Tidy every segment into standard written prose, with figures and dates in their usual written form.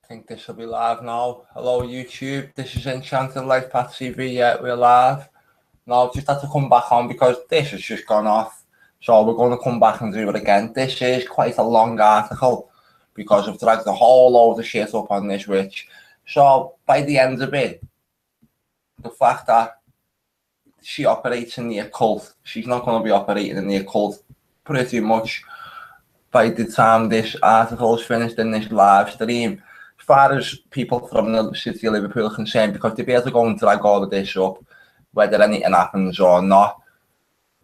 I think this will be live now. Hello YouTube, this is Enchanted LifePath TV. Yeah, we're live. Now just had to come back on because this has just gone off. So we're going to come back and do it again. This is quite a long article because I've dragged a whole load of shit up on this witch. So by the end of it, the fact that she operates in the occult, she's not going to be operating in the occult pretty much by the time this article is finished in this live stream. As far as people from the city of Liverpool are concerned, because they'll be able to go and drag all of this up, whether anything happens or not.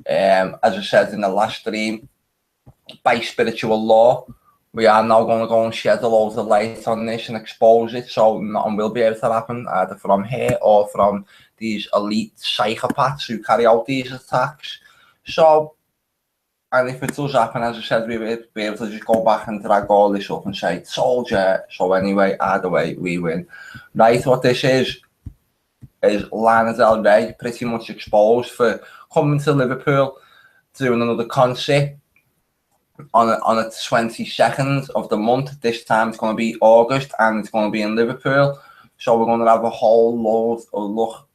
As I said in the last stream, by spiritual law, we are now going to go and shed a load of light on this and expose it, so nothing will be able to happen, either from here or from these elite psychopaths who carry out these attacks. So, and if it does happen, as I said, we will be able to just go back and drag all this up and say, soldier. So anyway, either way, we win. Right, what this is Lana Del Rey pretty much exposed for coming to Liverpool, doing another concert on the 22nd of the month. This time it's going to be August and it's going to be in Liverpool. So we're going to have a whole load of look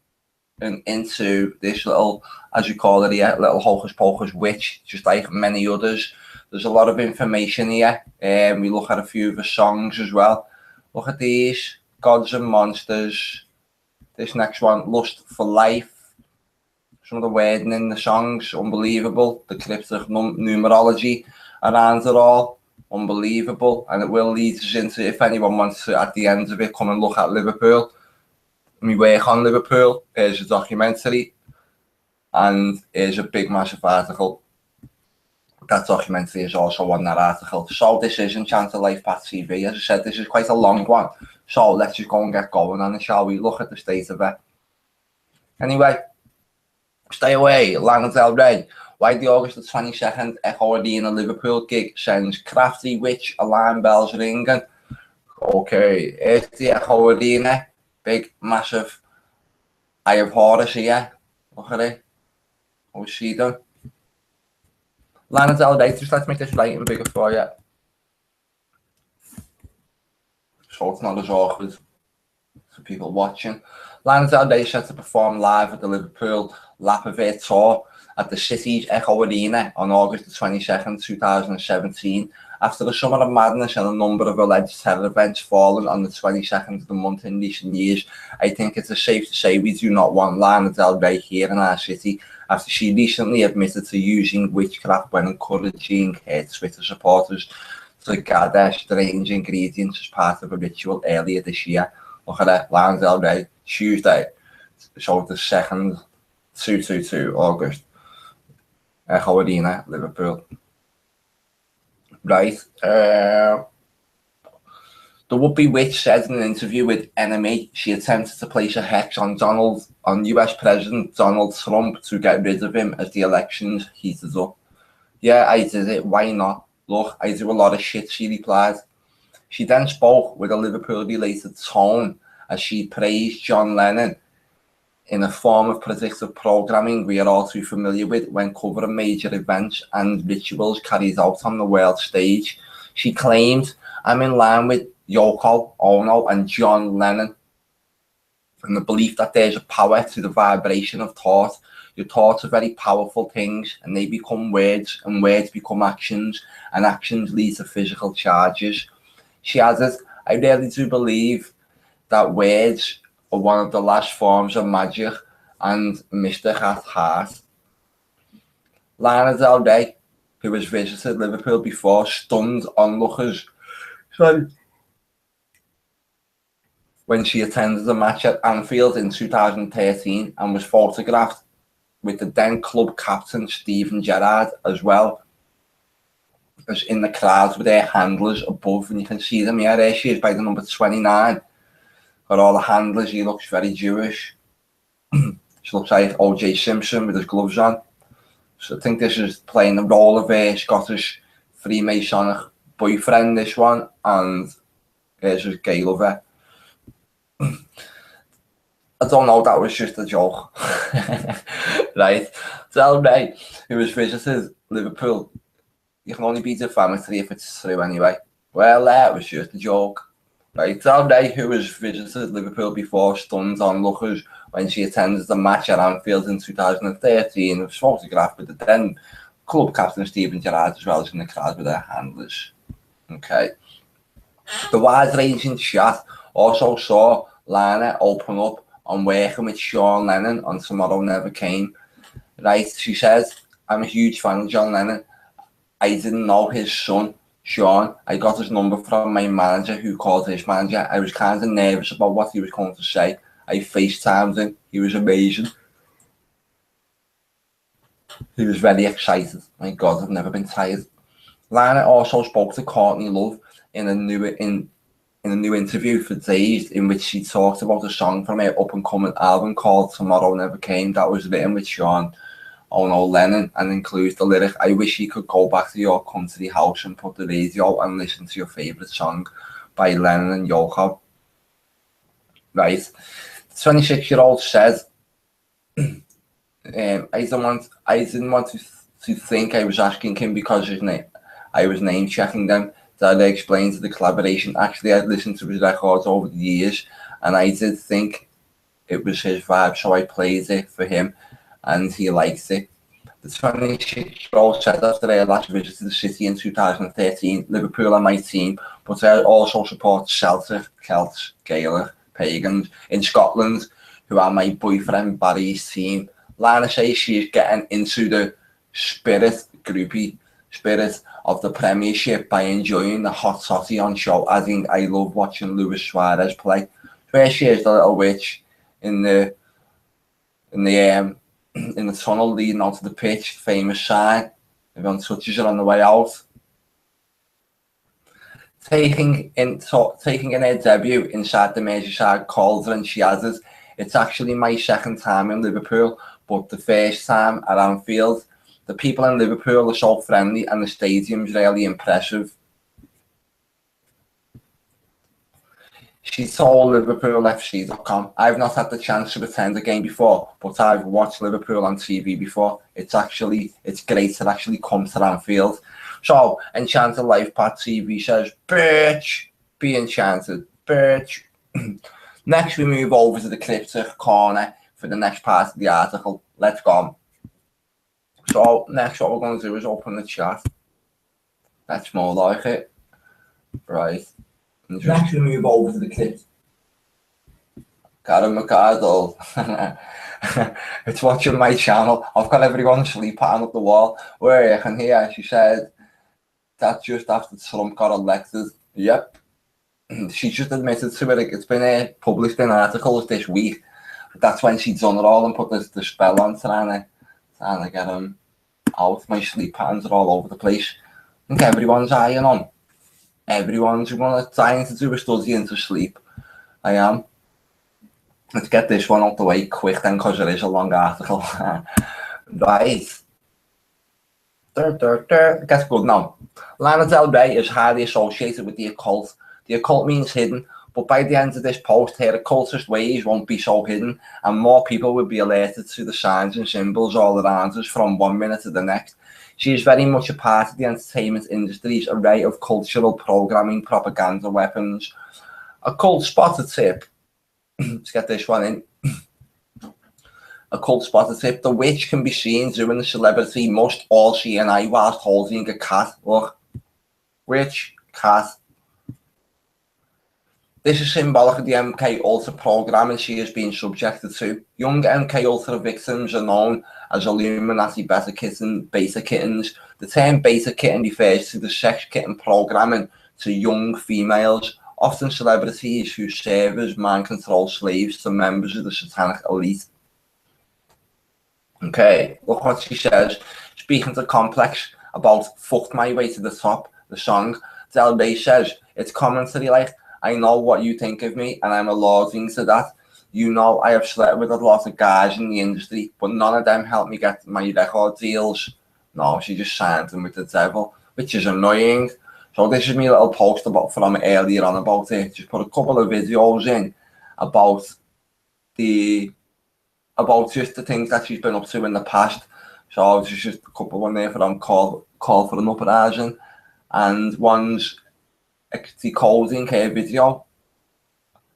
into this little, as you call it here, little hocus pocus witch, just like many others. There's a lot of information here. We look at a few of the songs as well. Look at these, Gods and Monsters. This next one, Lust for Life. Some of the wording in the songs, unbelievable. The cryptic numerology around it all, unbelievable. And it will lead us into, if anyone wants to, at the end of it, come and look at Liverpool. We work on Liverpool. Here's a documentary, and here's a big massive article. That documentary is also on that article. So this is Enchanted LifePath TV. As I said, this is quite a long one. So let's just go and get going on it, shall we? Look at the state of it. Anyway, stay away, Lana Del Rey. Why the August the 22nd Echo Arena Liverpool gig sends crafty witch alarm bells ringing. Okay, here's the Echo Arena. Big, massive Eye of Horus here. Look at it. What was she done? Lana Del Rey, just let's make this light and bigger for you. So it's not as awkward for people watching. Lana Del Rey set to perform live at the Liverpool LifePath tour at the city's Echo Arena on August the 22nd, 2017. After the summer of madness and a number of alleged terror events falling on the 22nd of the month in recent years, I think it's safe to say we do not want Lana Del Rey here in our city, after she recently admitted to using witchcraft when encouraging her Twitter supporters to gather strange ingredients as part of a ritual earlier this year. Look at that, Lana Del Rey, Tuesday, so the 2nd, 222 August, Echo Arena, Liverpool. Right, the would-be witch said in an interview with Enemy she attempted to place a hex on US President Donald Trump to get rid of him as the elections heated up. Yeah, I did it, why not? Look, I do a lot of shit, she replied. She then spoke with a Liverpool-related tone as she praised John Lennon in a form of predictive programming we are all too familiar with when covering major events and rituals carried out on the world stage. She claimed, I'm in line with Yoko Ono and John Lennon in the belief that there's a power to the vibration of thought. Your thoughts are very powerful things and they become words and words become actions and actions lead to physical charges. She added, I really do believe that words are one of the last forms of magic and mystic at heart. Lana Del Rey, who has visited Liverpool before, stunned onlookers when she attended a match at Anfield in 2013 and was photographed with the then club captain Steven Gerrard as well as in the crowd with their handlers above, and you can see them here. There she is by the number 29. Got all the handlers. He looks very Jewish. She looks like O.J. Simpson with his gloves on. So I think this is playing the role of a Scottish Freemasonic boyfriend, this one, and here's his gay lover. I don't know, that was just a joke. Right. Del Rey, who has visited Liverpool, you can only be defamatory if it's true anyway. Well, that was just a joke. Right, Del Rey, who has visited Liverpool before, stuns onlookers when she attended the match at Anfield in 2013, was photographed with the then club captain Steven Gerrard as well as in the crowd with their handlers. Okay. The wide-ranging chat also saw Lana open up on working with Sean Lennon on Tomorrow Never Came. Right, she says, I'm a huge fan of John Lennon. I didn't know his son, Sean. I got his number from my manager who called his manager. I was kind of nervous about what he was going to say. I FaceTimed him. He was amazing. He was very excited. My God, I've never been tired. Lana also spoke to Courtney Love in a new interview for Dazed, in which she talked about a song from her up-and-coming album called Tomorrow Never Came that was written with Sean Lennon and includes the lyric, I wish you could go back to your country house and put the radio and listen to your favourite song by Lennon and Yoko. Right. The 26-year-old said, I didn't want to think I was asking him because I was name checking them. That I explained to the collaboration. Actually, I'd listened to his records over the years and I did think it was his vibe, so I played it for him and he liked it. The 26-year-old said after their last visit to the city in 2013, Liverpool are my team, but I also support Celtic, Celts, Gaelic, Pagans in Scotland, who are my boyfriend Barry's team. Lana says she is getting into the groupie spirit of the Premiership by enjoying the hot toddy on show, adding, I love watching Luis Suarez play. Where she is the little witch in the tunnel leading onto the pitch, famous sign. Everyone touches it on the way out. Taking in her debut inside the Merseyside Cauldron, she added, it's actually my second time in Liverpool, but the first time at Anfield. The people in Liverpool are so friendly and the stadium's really impressive. She told LiverpoolFC.com, I've not had the chance to attend a game before, but I've watched Liverpool on TV before. It's great to actually come to Anfield. So, Enchanted LifePath TV says, bitch, be enchanted, bitch. Next, we move over to the cryptic corner for the next part of the article. Let's go. So, next, what we're going to do is open the chat. That's more like it. Right. Next, we move over to the clips. Karen McCardle. It's watching my channel. I've got everyone's sleep pattern up the wall. Where you can hear, she said, that just after Trump got elected. Yep. She just admitted to it. It's been published in articles this week. That's when she's done it all and put the spell on trying to get him out. My sleep patterns are all over the place. I think everyone's eyeing on. Everyone's trying to do a study into sleep. I am. Let's get this one out the way quick then, because it is a long article. Right. It gets good now. Lana Del Rey is highly associated with the occult. The occult means hidden, but by the end of this post, her occultist ways won't be so hidden, and more people will be alerted to the signs and symbols all around us from one minute to the next. She is very much a part of the entertainment industry's array of cultural programming propaganda weapons. A cult spotter tip. Let's get this one in. A cult spotter tip. The witch can be seen doing the celebrity must all see an eye whilst holding a cat. Look. Witch, cat. This is symbolic of the MK Ultra programming she has been subjected to. Young MK Ultra victims are known as Illuminati beta kittens. The term beta kitten refers to the sex kitten programming to young females, often celebrities who serve as mind control slaves to members of the satanic elite. Okay, look what she says. Speaking to Complex about Fucked My Way to the Top, the song, Del Rey says, it's commentary like, I know what you think of me and I'm alluding to that. You know, I have slept with a lot of guys in the industry, but none of them helped me get my record deals. No, she just signed them with the devil, which is annoying. So this is my little post from earlier on about it. Just put a couple of videos in about just the things that she's been up to in the past. So there's just a couple on there from call for an uprising, and one's decoding her video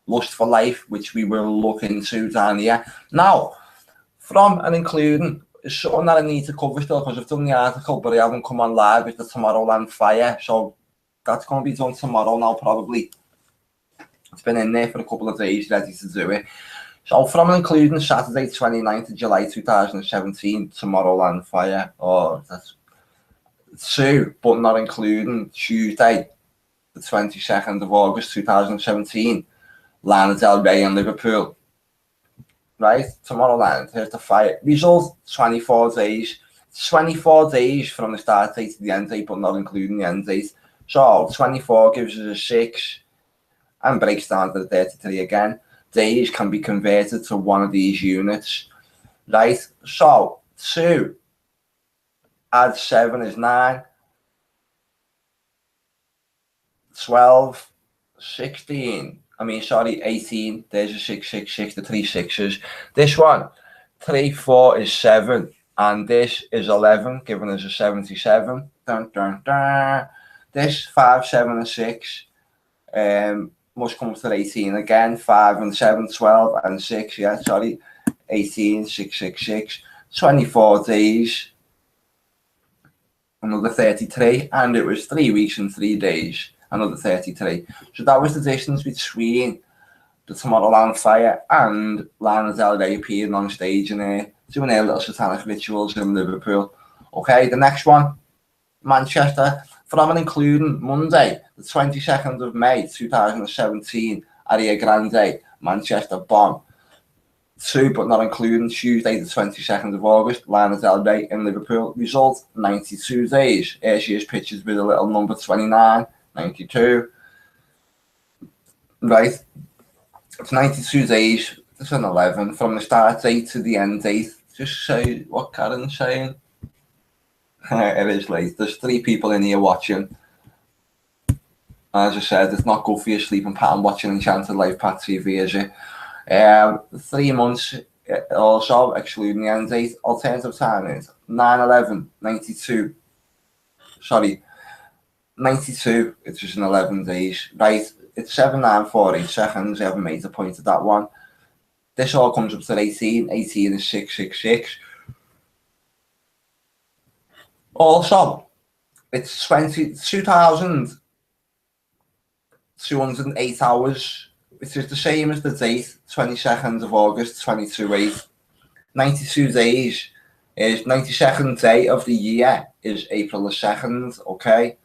Lust for Life, which we will look into down here. Now, from and including, it's something that I need to cover still because I've done the article, but I haven't come on live with the Tomorrowland Fire, so that's going to be done tomorrow now, probably. It's been in there for a couple of days, ready to do it. So, from and including Saturday, 29th of July 2017, Tomorrowland Fire, that's 2, but not including Tuesday, the 22nd of August 2017, Lana Del Rey in Liverpool. Right, Tomorrowland, here's the fire. Result, 24 days. 24 days from the start date to the end date, but not including the end date. So, 24 gives us a 6 and breaks down to the 33 again. Days can be converted to one of these units. Right, so 2 add 7 is 9. 12, 16. 18, there's a 666, the 3 6s. This one, 3, 4 is 7, and this is 11, giving us a 77. Dun, dun, dun. This 5, 7, and 6 must come to 18 again. 5 and 7, 12, and 6, 18, 6, 6, 6. 24 days, another 33, and it was 3 weeks and 3 days. Another 33. So that was the distance between the Tomorrowland Fire and Lana Del Rey appearing on stage and doing their little satanic rituals in Liverpool. Okay, the next one, Manchester, from and including Monday, the 22nd of May 2017, Ariana Grande, Manchester Bomb. 2, but not including Tuesday, the 22nd of August, Lana Del Rey in Liverpool. Result, 92 days. Here she is pictured with a little number 29. 92, right, it's 92 days, it's an 11, from the start date to the end date. Just say what Karen's saying. It is late, there's 3 people in here watching. As I said, it's not good for your sleeping pattern watching Enchanted LifePath TV, is it? 3 months, also, excluding the end date. Alternative time is 9/11, 92, sorry, 92, it's just in 11 days, right? It's 7,948 seconds. I haven't made a point of that one. This all comes up to 18. 18 is 666. Also, it's 2,208 hours, which is the same as the date, 22nd of August, 22/8. 92 days is 92nd day of the year is April the 2nd, okay?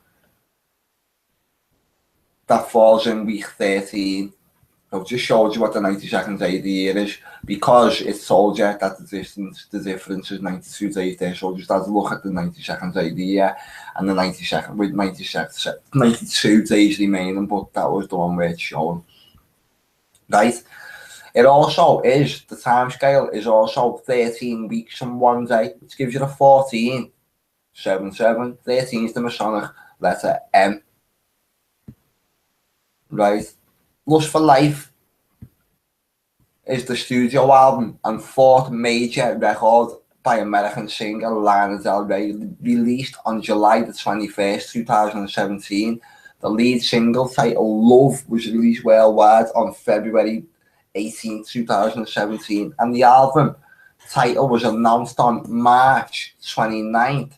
That falls in week 13. I've just showed you what the 92nd day of the year is because it told you that the difference is 92 days there. So just have a look at the 92nd day of the year and the 92nd with 92 days remaining, but that was the one where it's showing. Right? It also is, the time scale is also 13 weeks and 1 day, which gives you the 14, 7, 7. 13 is the Masonic letter M. Right, Lust for Life is the studio album and 4th major record by American singer Lana Del Rey, released on July the 21st, 2017. The lead single titled Love was released worldwide on February 18, 2017, and the album title was announced on March 29th,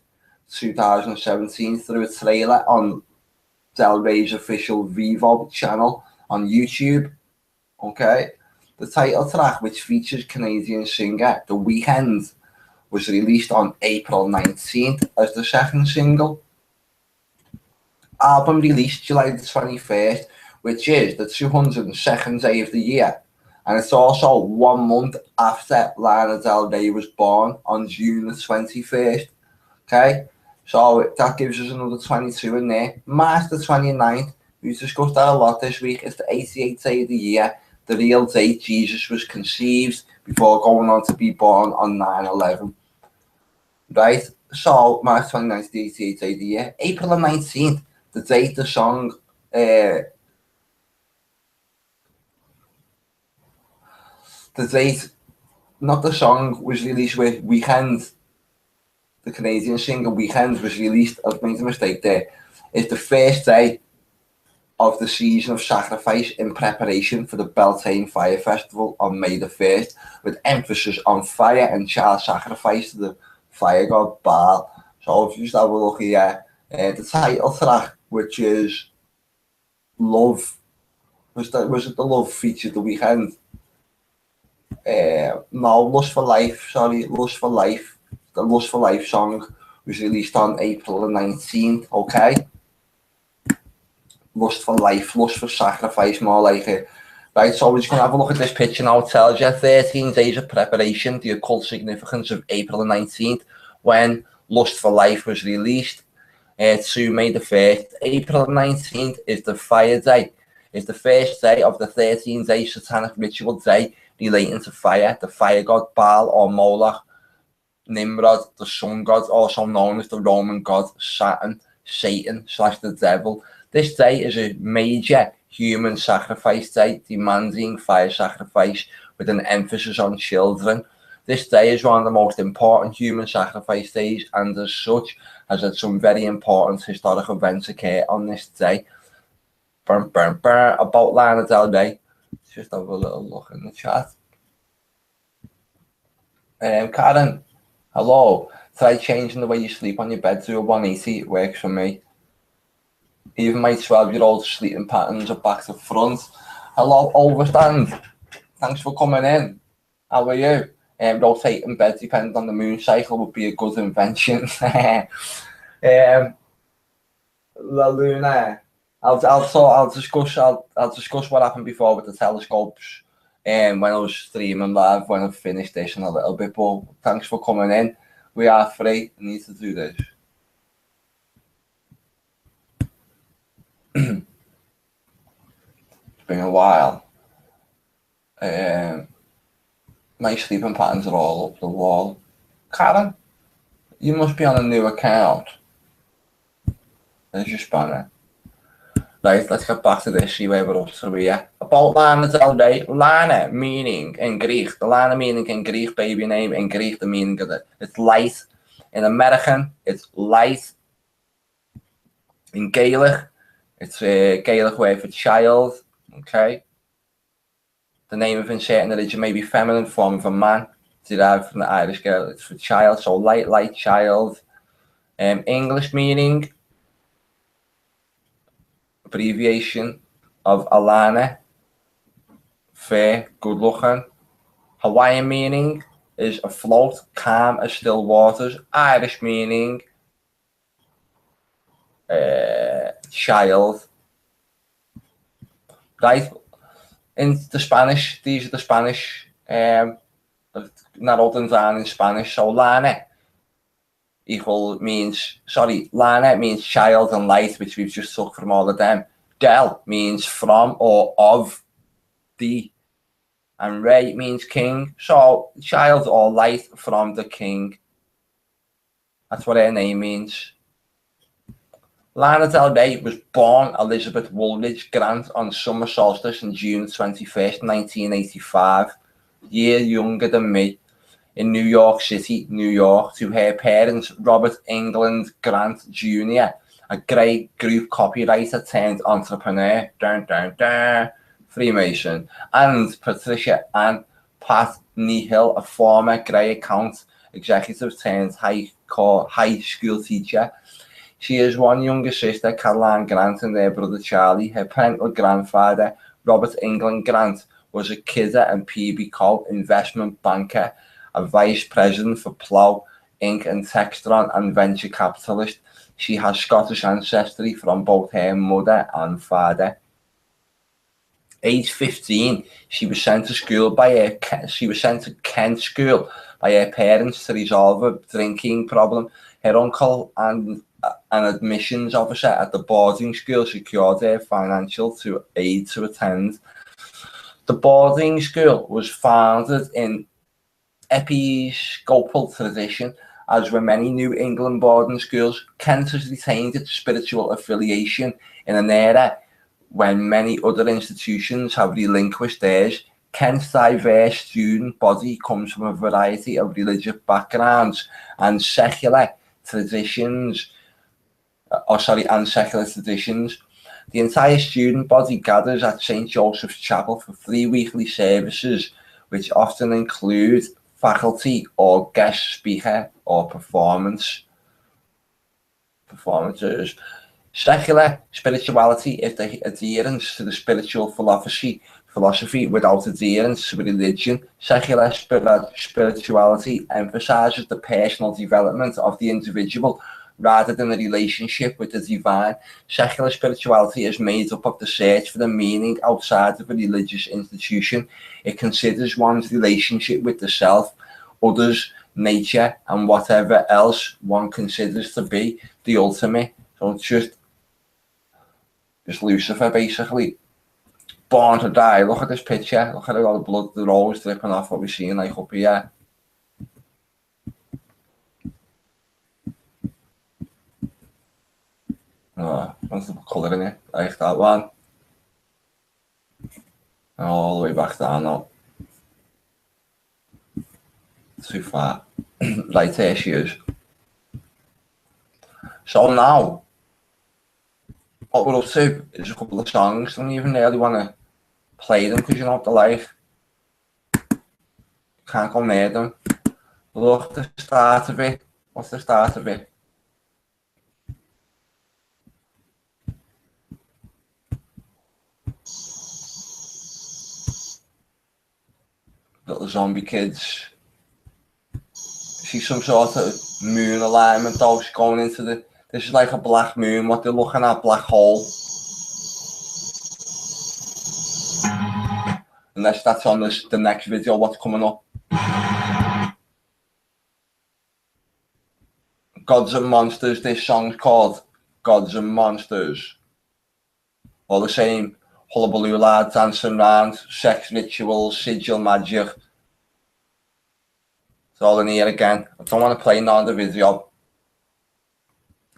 2017 through a trailer on Del Rey's official Vimeo channel on YouTube. Okay, the title track, which features Canadian singer The Weeknd, was released on April 19th as the 2nd single. Album released July the 21st, which is the 202nd day of the year, and it's also 1 month after Lana Del Rey was born on June the 21st. Okay, so that gives us another 22 in there. March the 29th, we've discussed that a lot this week, it's the 88th day of the year, the real date Jesus was conceived before going on to be born on 9/11. Right, so March 29th, the 88th day of the year. April the 19th, the date the song, the date, not the song, was released with Weeknd. The Canadian singer Weeknd was released, I've made a mistake there. It's the first day of the season of sacrifice in preparation for the Beltane Fire Festival on May the 1st, with emphasis on fire and child sacrifice to the fire god Baal. So if you just have a look here, the title track, which is Love, was it the Love featured the weekend? No, Lust for Life, Lust for Life. The Lust for Life song was released on April the 19th, okay? Lust for life, lust for sacrifice, more like it. Right, so we're just going to have a look at this picture now. It tells you 13 days of preparation, the occult significance of April the 19th, when Lust for Life was released, to May the 1st. April the 19th is the fire day. It's the first day of the 13-day satanic ritual day relating to fire. The fire god Baal or Moloch, Nimrod, the sun god, also known as the Roman god Satan / the devil. This day is a major human sacrifice day, demanding fire sacrifice with an emphasis on children. This day is one of the most important human sacrifice days, and as such has had some very important historic events occur on this day. About Lana Del Rey. Just have a little look in the chat. Karen, hello. Try changing the way you sleep on your bed to a 180. It works for me. Even my 12-year-old sleeping patterns are back to front. Hello, Overstand. Thanks for coming in. How are you? Rotating bed depending on the moon cycle would be a good invention. La Luna. I'll discuss what happened before with the telescopes when I was streaming live when I finished this in a little bit. But thanks for coming in. We are free. I need to do this. It's been a while. My sleeping patterns are all up the wall. Karen, you must be on a new account. There's your spanner. Right, let's get back to this, see where we're up to here. About Lana Del Rey. Lana, meaning in Greek. The Lana meaning in Greek, baby name in Greek, the meaning of it. It's light. In American, it's light. In Gaelic, it's a Gaelic word for child, okay? The name of uncertain origin may be feminine form of a man, derived from the Irish girl. It's for child, so light, child. English meaning, abbreviation of Alana, fair, good looking. Hawaiian meaning is afloat, calm as still waters. Irish meaning, child. Right, in the Spanish, these are the Spanish narrowed down in Spanish. So Lana Lana means child and light, which we've just took from all of them. Del means from or of the, and Rey means king. So child or light from the king. That's what her name means. Lana Del Rey was born Elizabeth Woolridge Grant on summer solstice on June 21st, 1985, a year younger than me, in New York City, New York, to her parents, Robert England Grant Jr., a great group copywriter turned entrepreneur, Freemason, and Patricia Ann Pat Nihil, a former Grey account executive turned high school teacher. She has one younger sister, Caroline Grant, and their brother Charlie. Her parental grandfather, Robert England Grant, was a Kidder and PB Co. investment banker, a vice president for Plough Inc. and Textron, and venture capitalist. She has Scottish ancestry from both her mother and father. Age 15, she was sent to Kent School by her parents to resolve a drinking problem. Her uncle and an admissions officer at the boarding school secured her financial aid to attend. The boarding school was founded in Episcopal tradition, as were many New England boarding schools. Kent has retained its spiritual affiliation in an era when many other institutions have relinquished theirs. Kent's diverse student body comes from a variety of religious backgrounds and secular traditions. The entire student body gathers at St. Joseph's Chapel for 3 weekly services, which often include faculty or guest speaker or performances. Secular spirituality is the adherence to the spiritual philosophy without adherence to religion. Secular spirituality emphasizes the personal development of the individual rather than a relationship with the divine. Secular spirituality is made up of the search for the meaning outside of a religious institution. It considers one's relationship with the self, others, nature, and whatever else one considers to be the ultimate. So it's just Lucifer, basically. Born to die. Look at this picture. Look at all the blood, the rose dripping off what we're seeing like up here. Oh, what's the colour in it? Like that one. All the way back down now. Too far. Right, there she is. So now, what we're up to is a couple of songs. I don't even really want to play them because you know what they're like. Can't go near them. Look, the start of it. What's the start of it? Little zombie kids. See some sort of moon alignment though. She's going into the. This is like a black moon. What they're looking at, black hole. Unless that's on the next video. What's coming up? Gods and Monsters. This song's called Gods and Monsters. All the same. Hullabaloo lad dancing around, sex rituals, sigil magic. It's all in here again. I don't want to play none of the video.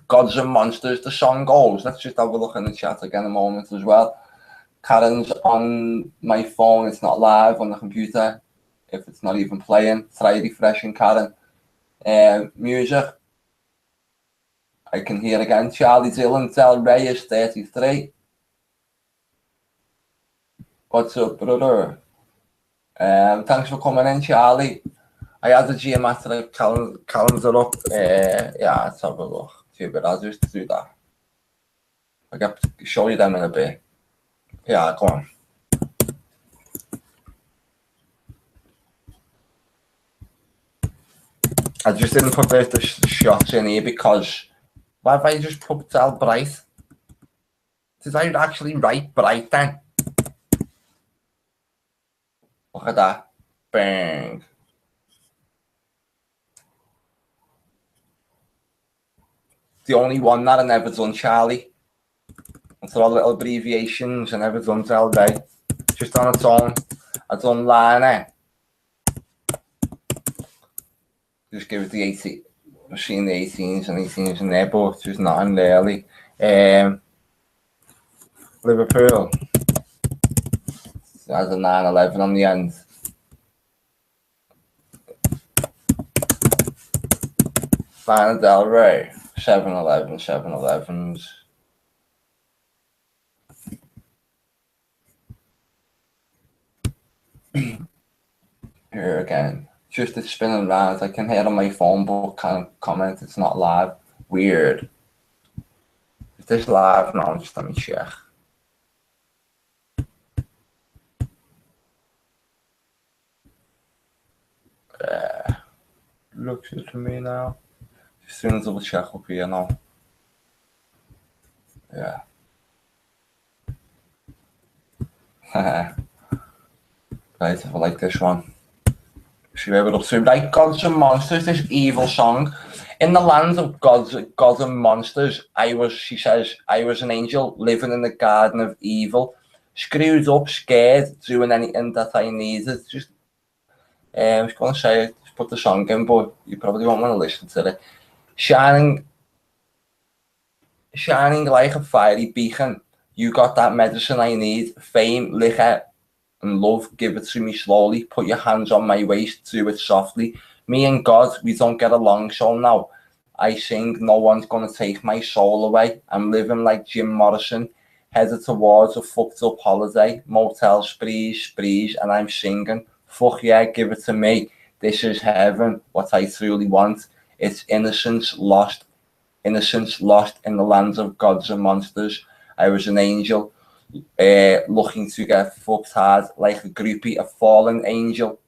Gods and Monsters, the song goes. Let's just have a look in the chat again a moment as well. Karen's on my phone, it's not live on the computer. If it's not even playing, try refreshing Karen. Music. I can hear again. Charlie Dillon, Del Rey is 33. What's up, brother? Thanks for coming in, Charlie. I had the geometric calendar up. Yeah, let's have a look. But I'll just do that. I got to show you them in a bit. Yeah, go on. I just didn't put the shots in here because why have I just put Del Bright? Did I actually write Bright then? Look at that. Bang. The only one that I never done, Charlie. It's all little abbreviations. I never done Del Rey. Just on its own. I done Lana. Just give it the 18. I've seen the 18s and 18s in there, but just nothing really. Liverpool. It has a 911 on the end. Lana Del Rey. 711s. Here again. Just it's spinning around. I can hear it on my phone, but can't comment. It's not live. Weird. Is this live? No, just let me check. Looks good to me now. Just doing a double check up here now. Yeah. Right, if I like this one. See where we're up to. Right, Gods and Monsters, this evil song. In the land of gods and monsters, she says, I was an angel living in the garden of evil. Screwed up, scared, doing anything that I needed. Just, I was going to say it, just put the song in, but you probably won't want to listen to it. Shining like a fiery beacon. You got that medicine I need. Fame, liquor, and love, give it to me slowly. Put your hands on my waist, do it softly. Me and God, we don't get along, so now I sing, no one's gonna take my soul away. I'm living like Jim Morrison. headed towards a fucked up holiday, motel sprees, and I'm singing, fuck yeah, give it to me. This is heaven, what I truly want. It's innocence lost in the lands of gods and monsters. I was an angel, looking to get fucked hard like a groupie, a fallen angel.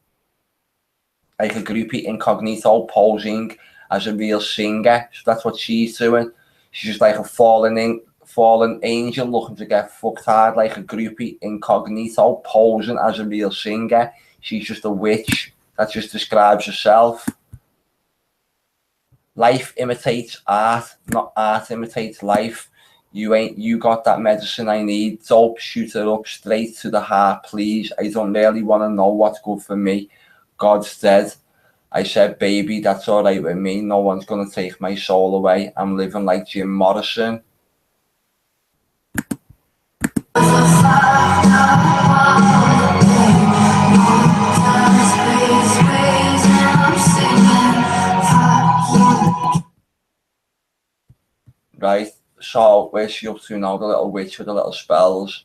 Like a groupie incognito posing as a real singer. So that's what she's doing. She's just like a fallen angel looking to get fucked hard like a groupie incognito posing as a real singer. She's just a witch that just describes herself. Life imitates art, not art imitates life. You got that medicine I need. Dope, shoot it up straight to the heart, please. I don't really want to know what's good for me. God's dead. I said, baby, that's all right with me. No one's going to take my soul away. I'm living like Jim Morrison. Right, so where's she up to now? The little witch with the little spells.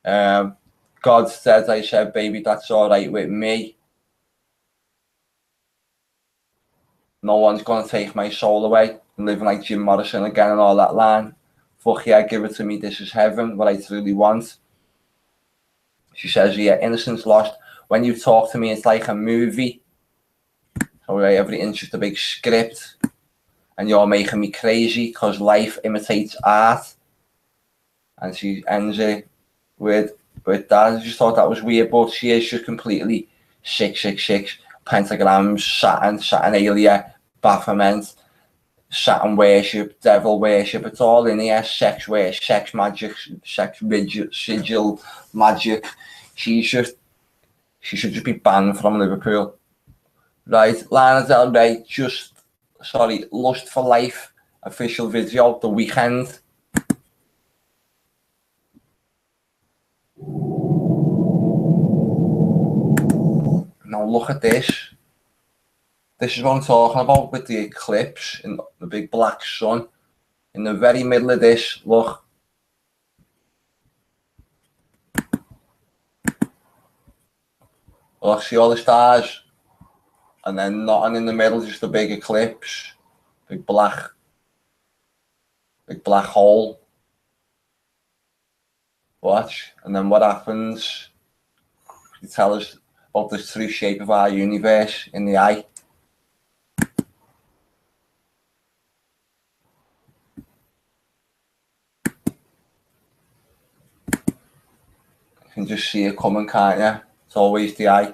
God said, I said, baby, that's all right with me. No one's gonna take my soul away. I'm living like Jim Morrison again and all that line. Fuck yeah, give it to me. This is heaven, what I truly want. She says, yeah, innocence lost. When you talk to me, it's like a movie. So everything's just a big script. And you're making me crazy because life imitates art. And she ends it with that. I just thought that was weird, but she is just completely 666, pentagrams, Saturnalia, Baphomet, Saturn worship, devil worship. It's all in here. Sex worship, sex magic, sigil magic. She should just be banned from Liverpool. Right, Lana Del Rey, Lust for Life official video, The Weekend. Now look at this. This is what I'm talking about with the eclipse and the big black sun. In the very middle of this, look. Look, see all the stars? And then nothing in the middle, just a big eclipse. Big black hole. Watch. And then what happens? You tell us about the true shape of our universe in the eye. You can just see it coming, can't you? It's always the eye.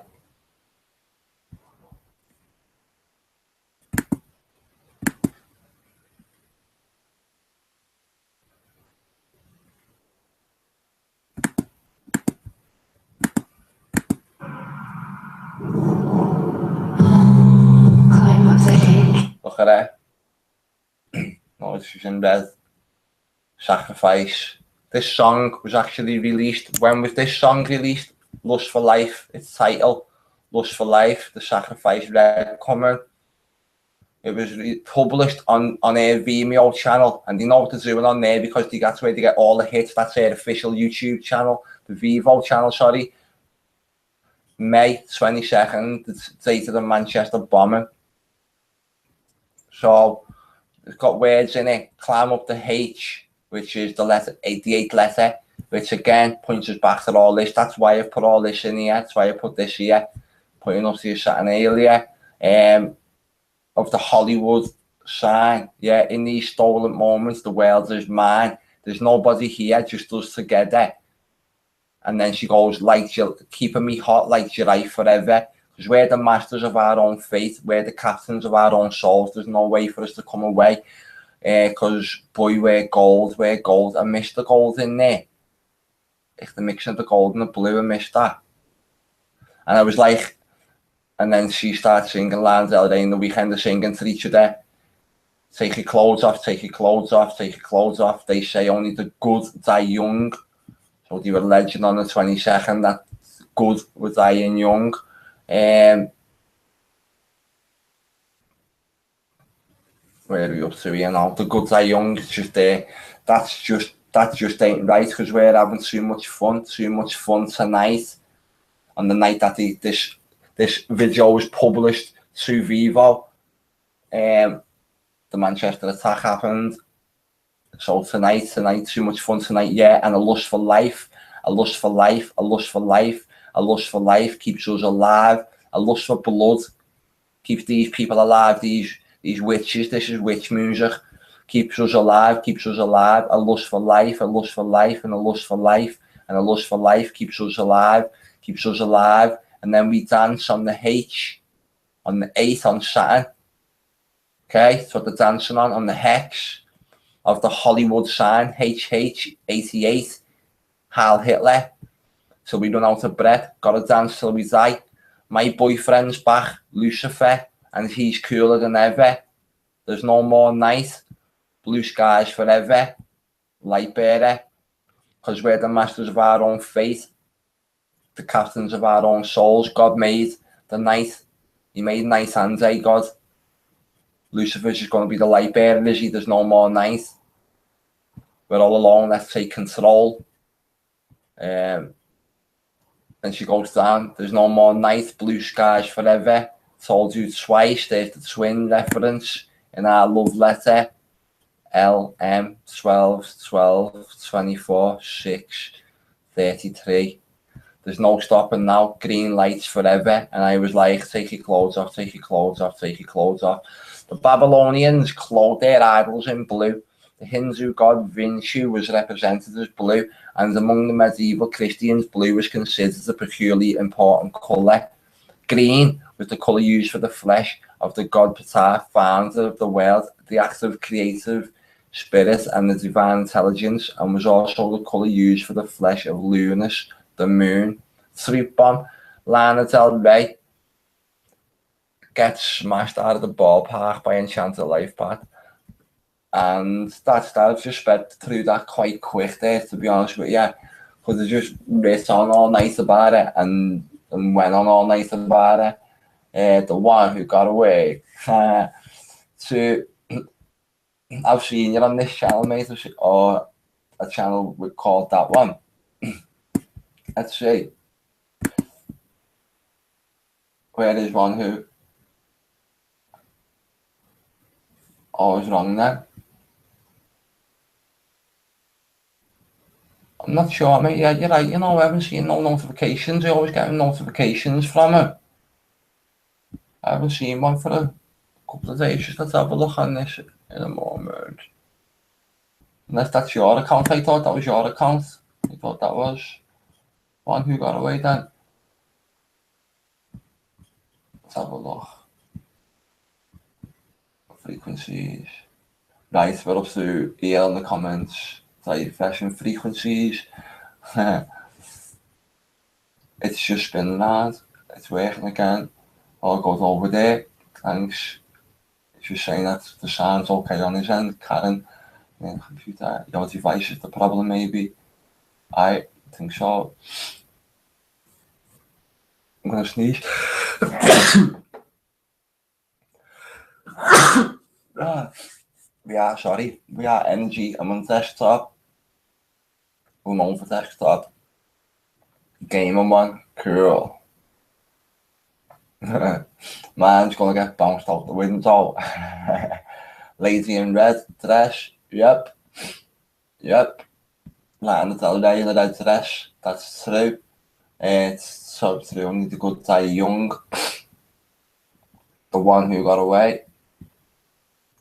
Look at her. No, she's in bed. Sacrifice. This song was actually released. When was this song released? Lust for Life. Its title, Lust for Life. The Sacrifice Red coming. It was published on their Vimeo channel, and they know what they're doing on there because that's where they get all the hits. That's their official YouTube channel, the Vivo channel. Sorry. May 22nd, the date of the Manchester bombing. So it's got words in it. Climb up the H, which is the letter, the 8th letter, which again points us back to all this. That's why I put all this in here. That's why I put this here, pointing up to your Saturnalia, of the Hollywood sign. Yeah, in these stolen moments, the world is mine. There's nobody here, just us together. And then she goes, like, keeping me hot like July forever. Because we're the masters of our own fate. We're the captains of our own souls. There's no way for us to come away. Because, boy, we're gold. I missed the gold in there. It's the mixing of the gold and the blue, I missed that. And I was like, and then she starts singing Lana Del Rey in The Weekend, singing to each other. Take your clothes off, take your clothes off, take your clothes off. They say only the good die young. So they were alleging on the 22nd that good was dying young. Where are we up to here now? The good die young, it's just there. That's just that just ain't right because we're having too much fun tonight. On the night that this video was published through Vivo, the Manchester attack happened. So tonight, too much fun tonight, yeah, and a lust for life keeps us alive. A lust for blood keeps these people alive, these witches. This is witch music. Keeps us alive. A lust for life, and a lust for life, and a lust for life keeps us alive. And then we dance on the H, on the 8 on Saturn. Okay, so they're dancing on the hex of the Hollywood sign, HH88, Heil Hitler. So we run out of breath, gotta dance till we die. My boyfriend's back, Lucifer, and he's cooler than ever. There's no more night, blue skies forever, light bearer, because we're the masters of our own fate, the captains of our own souls. God made the night, he made night and day, God. Lucifer's just going to be the light bearer, is he? There's no more night. We're all alone, let's take control. Then she goes down, there's no more night, blue skies forever. Told you twice, there's the twin reference in our love letter. LM 12 12 24 6 33. There's no stopping now, green lights forever. And I was like, take your clothes off, take your clothes off, take your clothes off. The Babylonians clothed their idols in blue. The Hindu god Vishnu was represented as blue, and among the medieval Christians, blue was considered a peculiarly important colour. Green was the colour used for the flesh of the god Ptah, founder of the world, the active creative spirit and the divine intelligence, and was also the colour used for the flesh of Lunas, the moon. Truth bomb, Lana Del Rey gets smashed out of the ballpark by Enchanted LifePath. And that just sped through that quite quick there, to be honest with you, because they just ripped on all night about it and went on all night about it. The one who got away. To I've seen you on this channel, mate, or a channel we called that one. Let's see. Where is one who always wrong then? I'm not sure, mate. Yeah, you're right. You know, I haven't seen no notifications. I always get notifications from him. I haven't seen one for a couple of days. Just let's have a look on this in a moment. Unless that's your account. I thought that was your account. I thought that was one who got away then. Let's have a look. Frequencies. Right, we're up to here in the comments. Fashion frequencies. It's just spinning around. It's working again. All goes over there. Thanks. It's just saying that the sound's okay on his end. Karen, computer, your device is the problem, maybe. I think so. I'm gonna sneeze. We are energy. I'm on desktop. We're known for desktop. Gamer one, cool. Man's gonna get bounced out the window. Lady in red dress. Yep. Lana Del Rey in a red dress. That's true. It's so true. Only the good die young. The one who got away.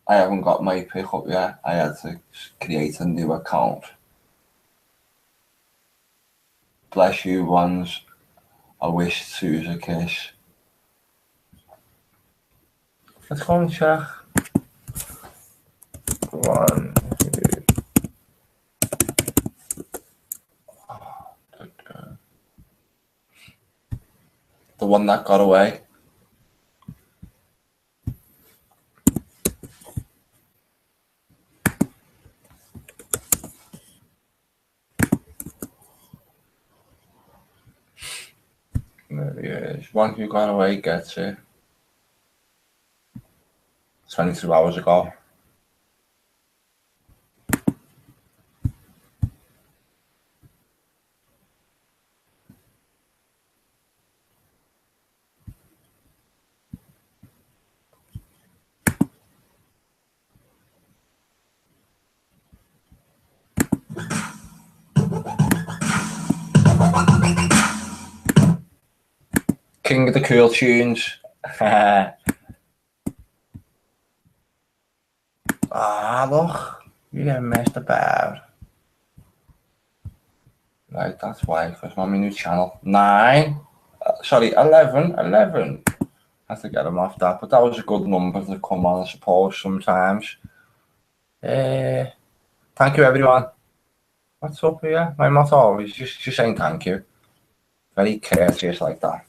I haven't got my pick up yet. I had to create a new account. Bless you ones. I wish Sue's a kiss. Let's go and check. One, two. The one that got away. There he is. One who got away gets it. 22 hours ago. King of the cool tunes. Look, you get messed about. Right, that's why, because I'm on my new channel. 11. I have to get them off that, but that was a good number to come on, I suppose, sometimes. Thank you, everyone. What's up here? I'm not always just saying thank you. Very courteous like that.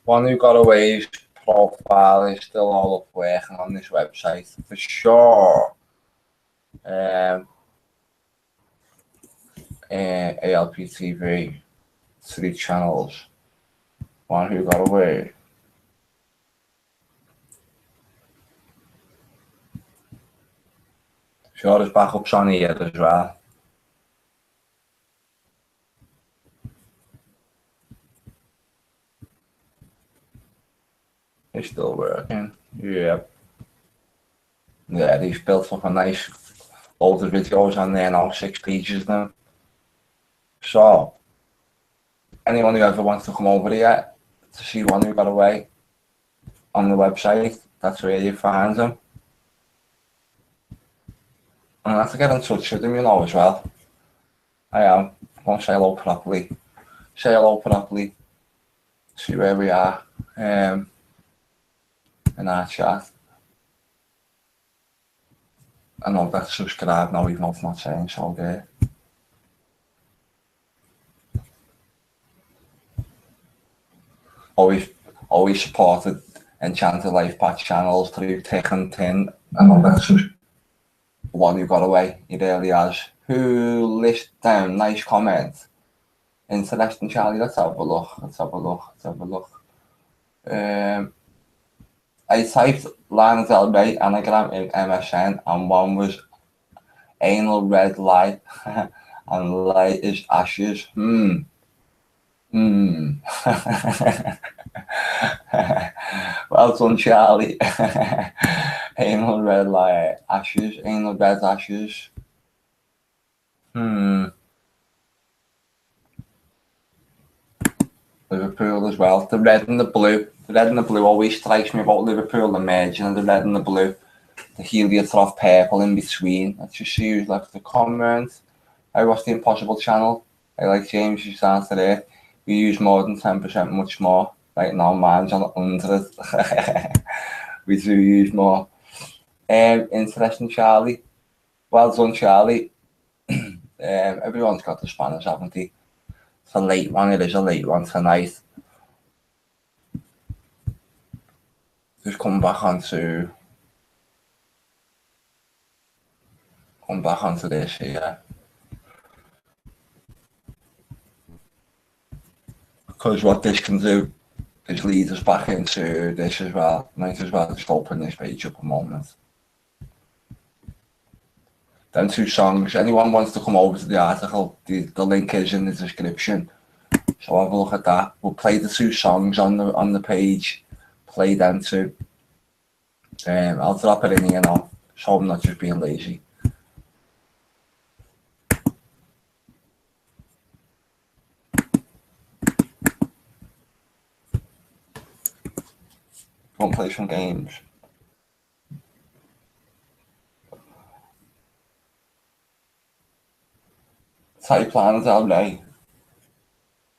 One who got away's profile is still all up working on this website for sure. ALPTV, 3 channels. One who got away. Sure, there's backups on here as well. It's still working. Yeah, they've built up a nice load of videos on there now, 6 pages now. So, anyone who ever wants to come over here to see One Who Got Away on the website, that's where you find them. And I have to get in touch with them, you know, as well. I am. Won't say hello properly. Say hello properly. See where we are. In our chat. I know that subscribe now, even though it's not saying so there. Always supported Enchanted LifePath channels through thick and thin. I know that's One Who Got Away, he really has. Who list down nice comments? Interesting, Charlie. Let's have a look. I typed Lana Del Rey anagram in MSN, and one was anal red light, and light is ashes. Well done, Charlie. Anal red light, ashes, anal red ashes. Liverpool as well. The red and the blue. The red and the blue always strikes me about Liverpool, the merging of the red and the blue. The heliotrope purple in between. Let's just see who's left the comment. I watch the Impossible channel. I like James, who's down today. We use more than 10%, much more. Right now, mine's on 100. We do use more. Interesting, Charlie. Well done, Charlie. Everyone's got the Spanish, haven't they? It's a late one. It is a late one tonight. Just come back onto this here. Because what this can do is lead us back into this as well. Might as well just open this page up a moment. Them 2 songs. Anyone wants to come over to the article, the link is in the description. So have a look at that. We'll play the 2 songs on the page. Play them too. I'll drop it in here now, so I'm not just being lazy. Go and play some games. Type Lana Del Rey.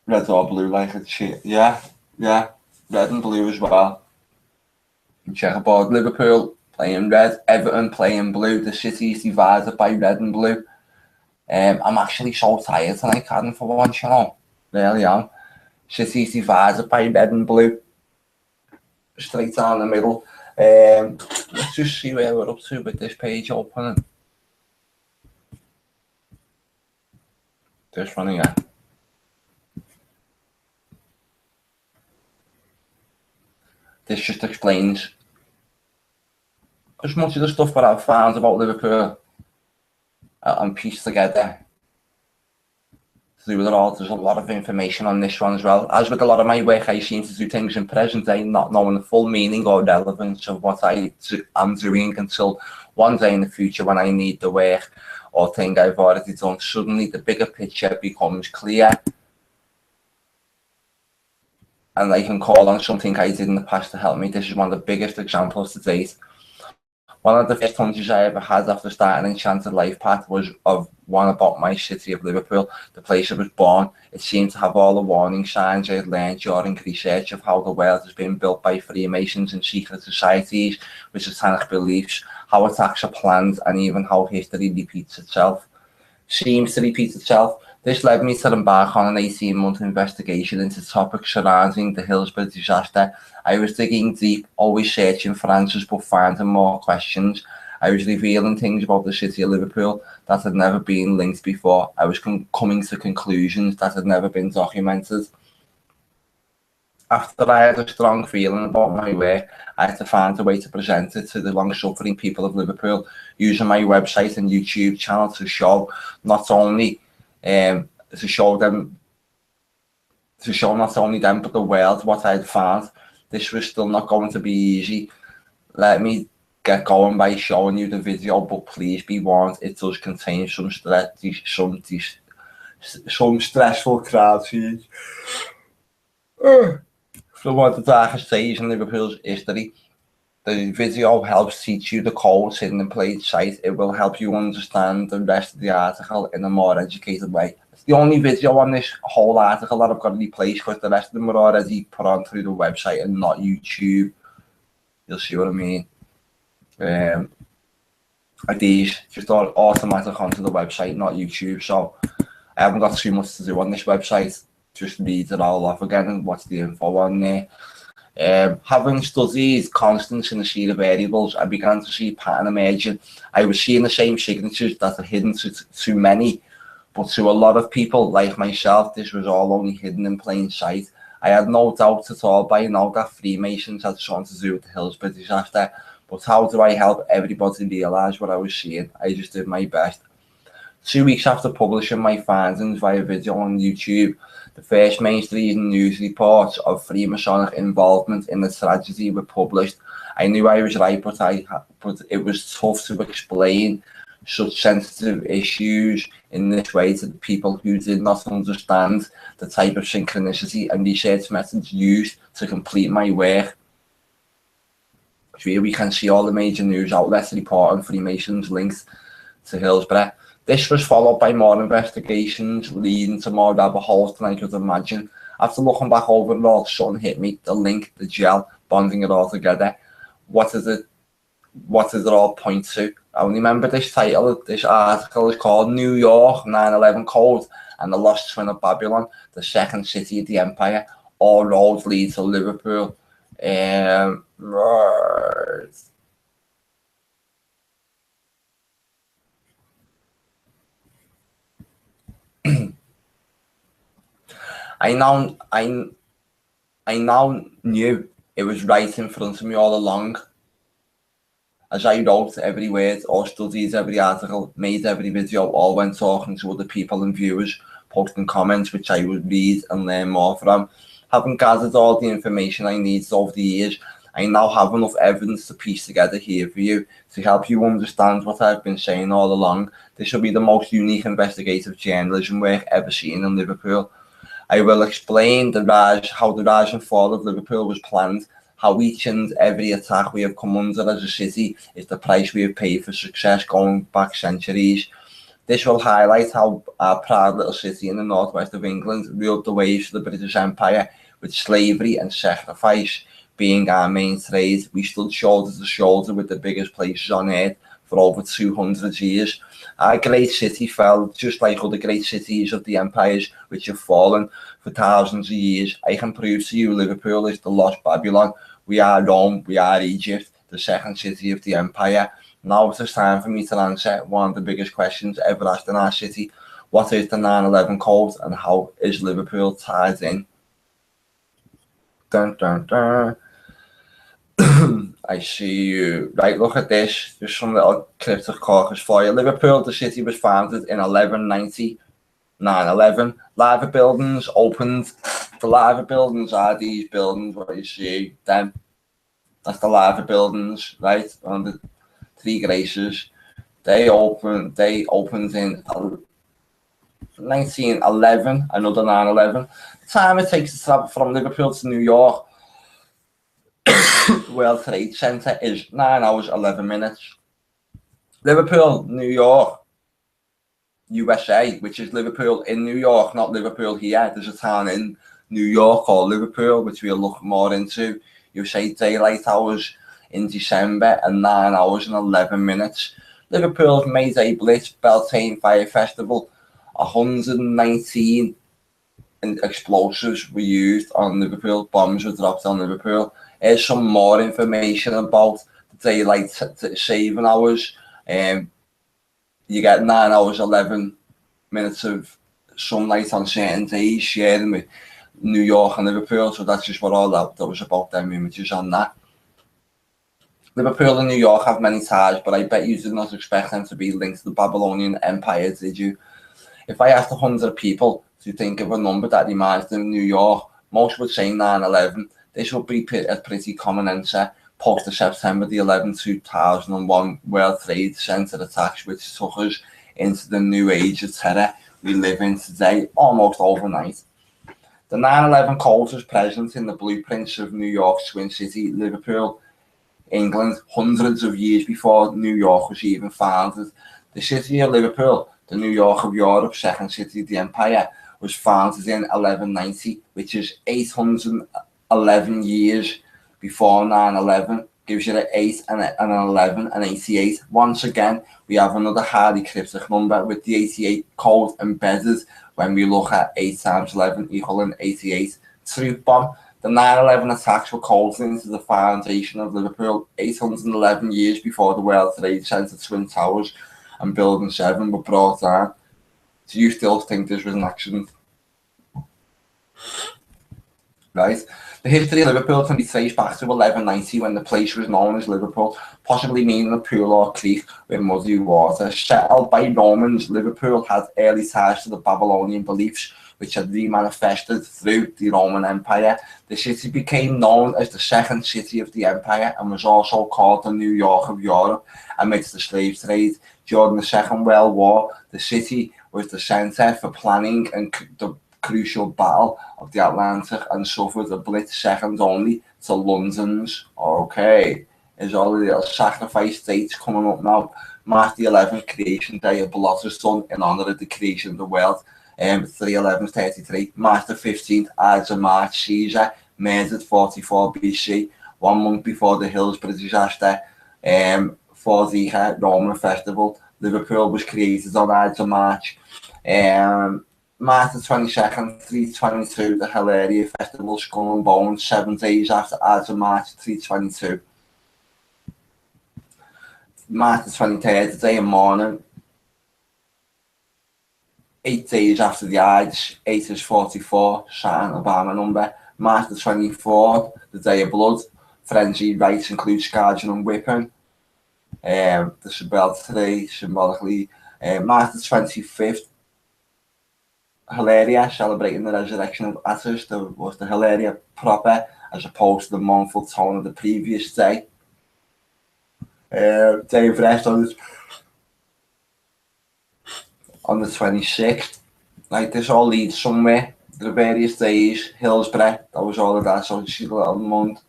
Red or blue, like it's shit. Yeah. Red and blue as well. Checkerboard. Liverpool playing red. Everton playing blue. The city's divided by red and blue. I'm actually so tired tonight, Karen, for once, you know. Really am. City's divided by red and blue. Straight down the middle. Let's just see where we're up to with this page opening. This one here. This just explains as much of the stuff that I've found about Liverpool and pieced together to do with it all. There's a lot of information on this one as well. As with a lot of my work, I seem to do things in present day, not knowing the full meaning or relevance of what I'm doing until one day in the future when I need the work or thing I've already done. Suddenly the bigger picture becomes clear and I can call on something I did in the past to help me. This is one of the biggest examples to date. One of the first hunches I ever had after starting Enchanted LifePath was of one about my city of Liverpool, the place I was born. It seemed to have all the warning signs I had learned during research of how the world has been built by Freemasons and secret societies with satanic beliefs, how attacks are planned, and even how history repeats itself. Seems to repeat itself. This led me to embark on an 18-month investigation into topics surrounding the Hillsborough disaster. I was digging deep, always searching for answers but finding more questions. I was revealing things about the city of Liverpool that had never been linked before. I was coming to conclusions that had never been documented. After I had a strong feeling about my work, I had to find a way to present it to the long-suffering people of Liverpool, using my website and YouTube channel to show not only them but the world what I had found. This was still not going to be easy. Let me get going by showing you the video, but please be warned, it does contain some stressful crowd scenes from one of the darkest days in Liverpool's history. The video helps teach you the codes hidden in plain sight. It will help you understand the rest of the article in a more educated way. It's the only video on this whole article that I've got to replace because the rest of them were already put on through the website and not YouTube. You'll see what I mean. These just are automatic onto the website, not YouTube. So I haven't got too much to do on this website. Just read it all off again and watch the info on there. Having studied constants in a series of variables, I began to see a pattern emerging. I was seeing the same signatures that are hidden to many, but to a lot of people like myself, this was all only hidden in plain sight. I had no doubt at all by now that Freemasons had something to do with the Hillsborough disaster, but how do I help everybody realise what I was seeing? I just did my best. 2 weeks after publishing my findings via video on YouTube, the first mainstream news reports of Freemasonic involvement in the tragedy were published. I knew I was right, but it was tough to explain such sensitive issues in this way to the people who did not understand the type of synchronicity and research methods used to complete my work. Here we can see all the major news outlets reporting Freemasons linked to Hillsborough. This was followed by more investigations, leading to more rabbit holes than I could imagine. After looking back over it all, something hit me, the link, the gel, bonding it all together. What does it all point to? I remember this title of this article is called New York 9/11 Code and the Lost Twin of Babylon, the second city of the empire. All roads lead to Liverpool. I now knew it was right in front of me all along. As I wrote every word, or studied every article, made every video, all when talking to other people and viewers, posting comments which I would read and learn more from. Having gathered all the information I needed over the years, I now have enough evidence to piece together here for you to help you understand what I've been saying all along. This will be the most unique investigative journalism work ever seen in Liverpool. I will explain how the rise and fall of Liverpool was planned, how each and every attack we have come under as a city is the price we have paid for success going back centuries. This will highlight how our proud little city in the northwest of England ruled the waves of the British Empire, with slavery and sacrifice being our main trade. We stood shoulder to shoulder with the biggest places on earth for over 200 years. Our great city fell just like other great cities of the empires which have fallen for thousands of years. I can prove to you Liverpool is the lost Babylon. We are Rome, we are Egypt, the second city of the empire. Now it is time for me to answer one of the biggest questions ever asked in our city. What is the 9/11 code and how is Liverpool tied in? Dun, dun, dun. I see you. Right, look at this. Just some little cryptic caucus for you. Liverpool, the city was founded in 1190. 9/11. Lava buildings opened. The lava buildings are these buildings, what you see. Them. That's the lava buildings, right? On the Three Graces. They opened in 1911, another 9/11. The time it takes to travel from Liverpool to New York World Trade Center is 9 hours 11 minutes. Liverpool, New York, USA, which is Liverpool in New York, not Liverpool here. There's a town in New York called Liverpool, which we'll look more into. You say daylight hours in December and 9 hours and 11 minutes. Liverpool made a Blitz Beltane Fire Festival. 119 explosives were used on Liverpool. Bombs were dropped on Liverpool. Here's some more information about the daylight saving hours. You get 9 hours 11 minutes of sunlight on certain days, sharing with New York and Liverpool. So that's just what all that was about, them images on that. Liverpool and New York have many ties, but I bet you did not expect them to be linked to the Babylonian Empire, did you? If I asked 100 people to think of a number that reminds them of New York, most would say 9/11. This would be a pretty common answer post the September the 11th, 2001 World Trade Center attacks, which took us into the new age of terror we live in today, almost overnight. The 9/11 code was present in the blueprints of New York's Twin City, Liverpool, England, hundreds of years before New York was even founded. The city of Liverpool, the New York of Europe, second city of the empire, was founded in 1190, which is 811 years before 9/11. Gives you an 8 and an 11 and 88. Once again, we have another highly cryptic number with the 88 code embedded when we look at 8 times 11 equaling 88. Truth bomb. The 9/11 attacks were coded into the foundation of Liverpool 811 years before the World Trade Center Twin Towers and Building 7 were brought down. Do you still think this was an accident? Right? The history of Liverpool can be traced back to 1190 when the place was known as Liverpool, possibly meaning a pool or creek with muddy water. Settled by Romans, Liverpool had early ties to the Babylonian beliefs, which had remanifested through the Roman Empire. The city became known as the second city of the empire and was also called the New York of Europe amidst the slave trade. During the Second World War, the city was the centre for planning and the crucial battle of the Atlantic and suffered a blitz second only to London's. Okay, is all the little sacrifice dates coming up now. March the 11th, creation day of Blotter's son in honour of the creation of the world. 3/11/33. March the 15th, Ides of March, Caesar, murdered 44 BC, 1 month before the Hillsborough disaster. For the Roman festival, Liverpool was created on Ides of March. March the 22nd, 322, the Hilaria Festival, Skull and Bones, 7 days after Ides of March, 322. March the 23rd, the day of mourning, 8 days after the Ides, 8 is 44, Saturn Obama number. March the 24th, the day of blood, frenzied rites include scourging and whipping. The Sabelle today, symbolically. March the 25th, Hilaria, celebrating the resurrection of Attis, was the Hilaria proper, as opposed to the mournful tone of the previous day. Day of rest on the 26th. Like, this all leads somewhere. The various days, Hillsborough, that was all of that, so she's a little month.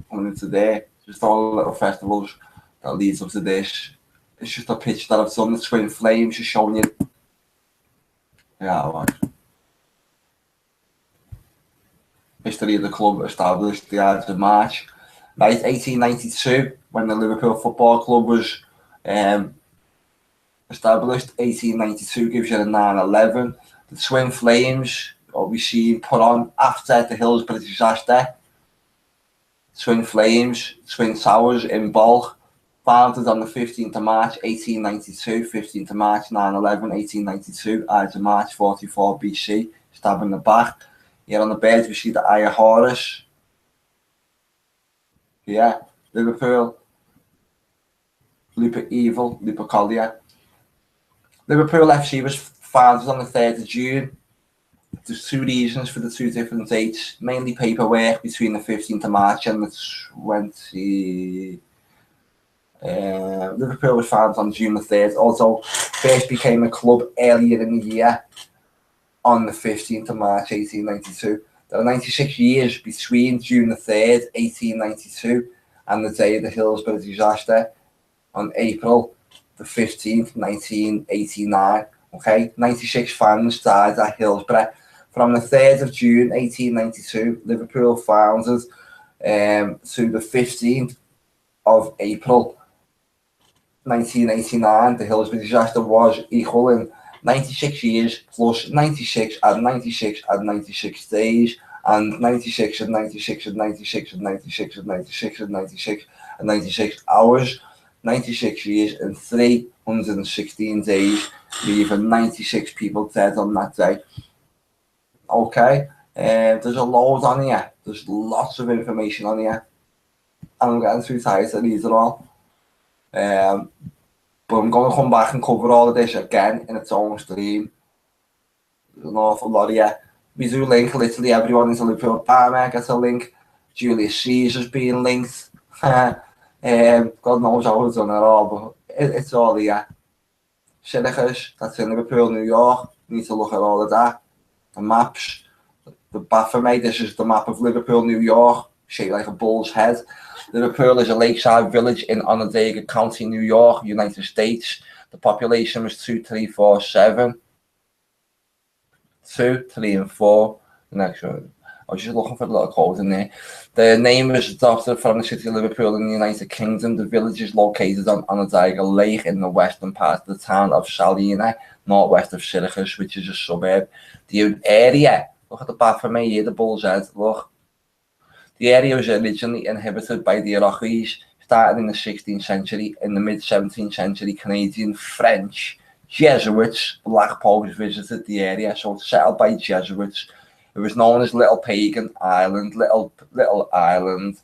coming into there. Just all the little festivals that leads up to this. It's just a picture that I've done, the twin flames, just showing you. Yeah, I watch. History of the club established the Ides of March. Right, 1892, when the Liverpool Football Club was established. 1892 gives you the 9/11. The twin flames, what we see put on after the Hillsborough disaster. Twin flames, twin towers in bulk. Founded on the 15th of March, 1892. 15th of March, 9/11, 1892. Ides of March, 44 BC. Stab in the back. Here on the bed, we see the Eye of Horus. Yeah, Liverpool. Lupa Evil, Lupa Collier. Liverpool FC was founded on the 3rd of June. There's two reasons for the two different dates. Mainly paperwork between the 15th of March and the 20th. Liverpool was founded on June the 3rd. Also, first became a club earlier in the year on the 15th of March, 1892. There are 96 years between June the 3rd, 1892, and the day of the Hillsborough disaster on April the 15th, 1989. Okay, 96 fans died at Hillsborough. From the 3rd of June, 1892, Liverpool founded to the 15th of April, 1989, the Hillsborough disaster was equaling 96 years plus 96 and 96 and 96 days, and 96 and 96 and 96 and 96 and 96 and 96 and 96 hours, 96 years and 316 days, leaving 96 people dead on that day. Okay, there's a load on here. There's lots of information on here, and I'm getting too tired to read it all. But I'm going to come back and cover all of this again in its own stream. There's an awful lot here. We do link literally everyone into Liverpool. Palmer gets a link. Julius Caesar's being linked. God knows how I've done it all, but it's all here. Syracuse, that's in Liverpool, New York. You need to look at all of that. The maps. The Baphomet, this is the map of Liverpool, New York, shaped like a bull's head. Liverpool is a lakeside village in Onondaga County, New York, United States. The population was 2347. 2, 3, and 4. The next one. I was just looking for a little code in there. The name was adopted from the city of Liverpool in the United Kingdom. The village is located on Onondaga Lake in the western part of the town of Salina, northwest of Syracuse, which is a suburb. The area, look at the Baphomet here, the bull's head, look. The area was originally inhabited by the Iroquois, starting in the 16th century. In the mid-17th century, Canadian, French, Jesuits, Black Pogues visited the area, so it's settled by Jesuits. It was known as Little Pagan Island, Little Island,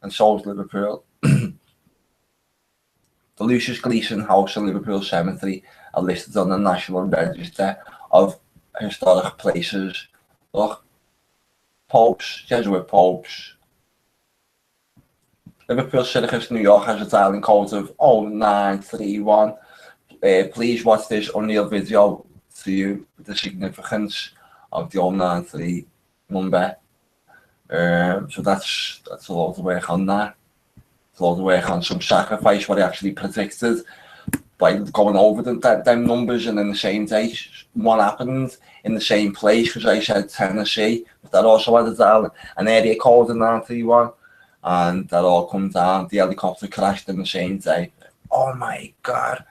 and so is Liverpool. The Lucius Gleason House and Liverpool Cemetery are listed on the National Register of Historic Places. Look, popes, Jesuit popes. Liverpool, Syracuse, New York has a dialing code of 0931. Please watch this unreal video to you with the significance of the 093 number. So that's a lot of work on that. It's a lot of work on some sacrifice, what I actually predicted by going over them numbers, and in the same day, one happened in the same place, because I said Tennessee, but that also had an area code in 931, and that all come down. The helicopter crashed in the same day. Oh my God.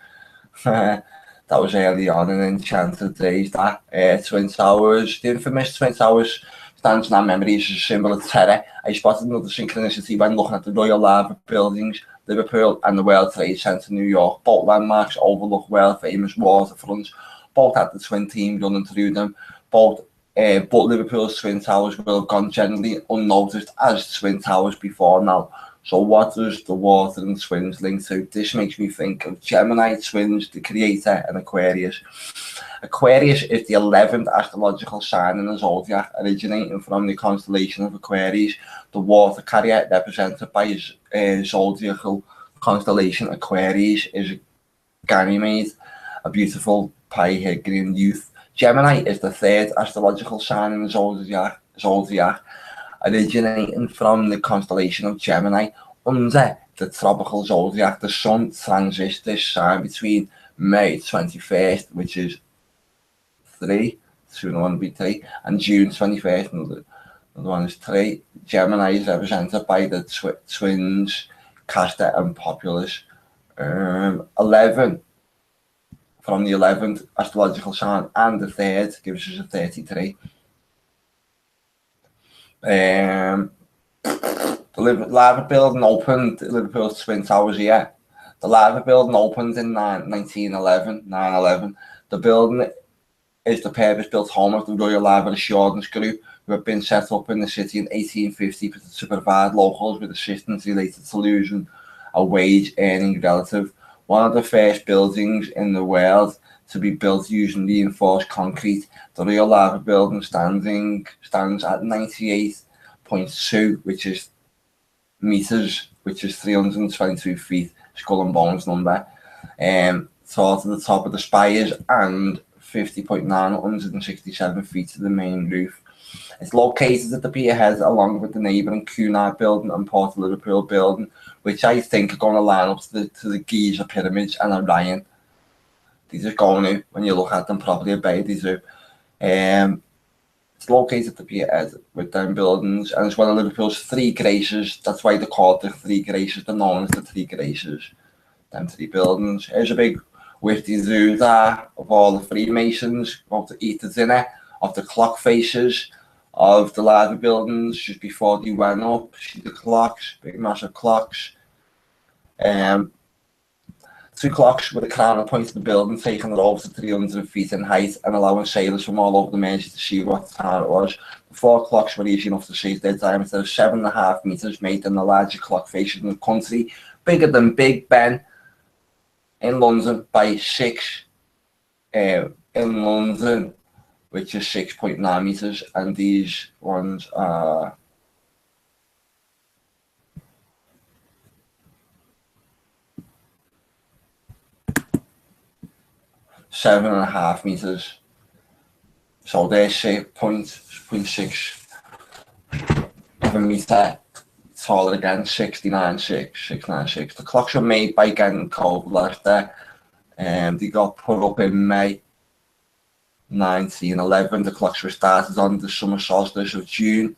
That was early on in Enchanted days, that. Twin Towers, the infamous Twin Towers stands in our memories as a symbol of terror. I spotted another synchronicity when looking at the Royal Albert buildings, Liverpool and the World Trade Center, New York. Both landmarks overlook world-famous waterfronts. Both had the twin team running through them. But Liverpool's Twin Towers will have gone generally unnoticed as Twin Towers before now. So what does the water and twins link to? This makes me think of Gemini twins, the creator, and Aquarius. Aquarius is the 11th astrological sign in the zodiac, originating from the constellation of Aquarius. The water carrier, represented by his zodiacal constellation Aquarius, is Ganymede, a beautiful Pythagorean youth. Gemini is the 3rd astrological sign in the zodiac, originating from the constellation of Gemini under the tropical zodiac. The sun transits this sign between May 21st, which is 3, soon one will be 3, and June 21st, another one is 3. Gemini is represented by the twins, Castor and Populus. 11 from the 11th astrological sign and the 3rd gives us a 33. The lava building opened, Liverpool's Twin Towers here. The lava building opened in 9/11. The building is the purpose-built home of the Royal Lava Assurance Group, who had been set up in the city in 1850 to provide locals with assistance related to losing a wage-earning relative. One of the first buildings in the world to be built using reinforced concrete, the Royal Lava building stands at 98.2, which is meters, which is 322 feet, skull and bones number, tall to the top of the spires, and 50.9, 167 feet to the main roof. It's located at the pierhead along with the neighbouring Cunard building and Port of Liverpool building, which I think are going to line up to the Giza pyramids and Orion. These are going to, when you look at them properly, these are. It's located at the pierhead with them buildings, and it's one of Liverpool's 3 graces. That's why they're called the 3 graces. They're known as the 3 graces. Them 3 buildings. Here's a big wifty-zoo there of all the Freemasons about to eat the dinner, of the clock faces of the lava buildings just before they went up. See the clocks, big massive clocks. 2 clocks with a crown and point to the building, taking it over to 300 feet in height and allowing sailors from all over the Mersey to see what time it was. The 4 clocks were easy enough to see. Their diameter of 7.5 meters, made them the largest clock faces in the country, bigger than Big Ben in London by 6 in London, which is 6.9 meters, and these ones are 7.5 meters. So they're 6.6 of a meter taller again, 696. The clocks were made by Gang Cove Leicester. They got put up in May 1911. The clocks were started on the summer solstice of June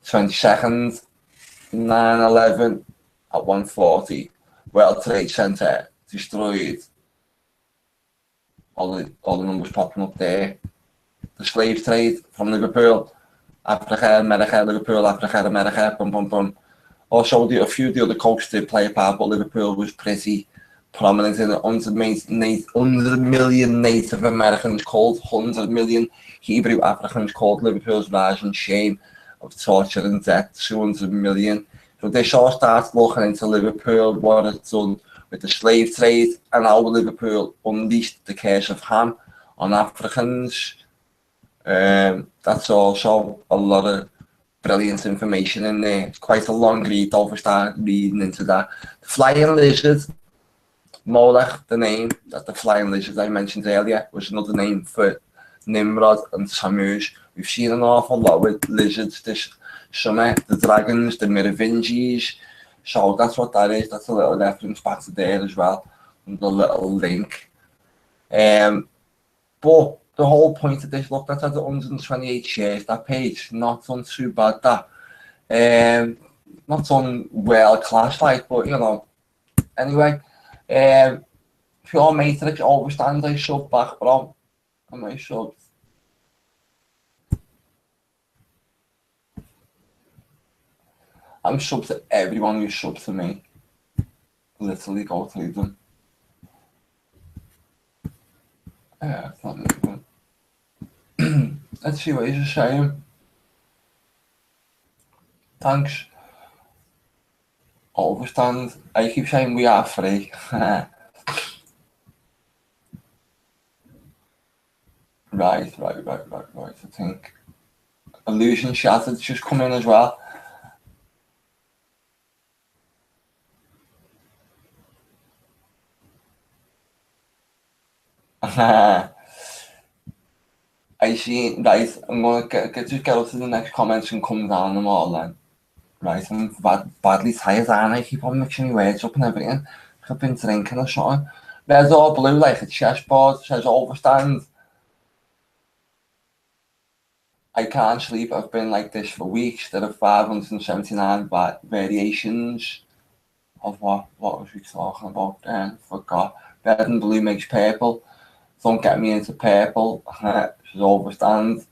22nd, 9/11 at 1:40. World Trade Center destroyed. All the numbers popping up there. The slave trade from Liverpool, Africa, America, Liverpool, Africa, America, boom, boom, boom. Also, a few of the other coasts did play a part, but Liverpool was pretty prominent in it. 100 million Native Americans called, 100 million Hebrew Africans called Liverpool's rising shame of torture and death, 200 million. So they all started looking into Liverpool, what it's done with the slave trade, and how Liverpool unleashed the curse of Ham on Africans. That's also a lot of brilliant information in there. It's quite a long read, though, if I start reading into that. The flying lizard, Molech, the name that the flying lizard I mentioned earlier, was another name for Nimrod and Tammuz. We've seen an awful lot with lizards this summer, the dragons, the Merovingians. So that's what that is. That's a little reference back to there as well, and the little link. But the whole point of this, look, that's at 128 shares, that page. Not done too bad, that. Not done well class like, but you know. Anyway, pure matrix overstand, I sub back, bro. And I sub. I'm sub to everyone who's sub to me. Literally go through them. Yeah, it's not really good. Let's see what he's saying. Thanks. Overstand. I keep saying we are free. Right. I think Illusion Shattered's just come in as well. I see, right, I'm gonna just get up to the next comments and come down them all then. Right, I'm badly tired, and I keep on mixing my words up and everything. I've been drinking or something. There's all blue like a chessboard, says overstand. I can't sleep, I've been like this for weeks. There are 579 variations of what was we talking about then? Forgot. Red and blue makes purple. Don't get me into purple. Says overstand.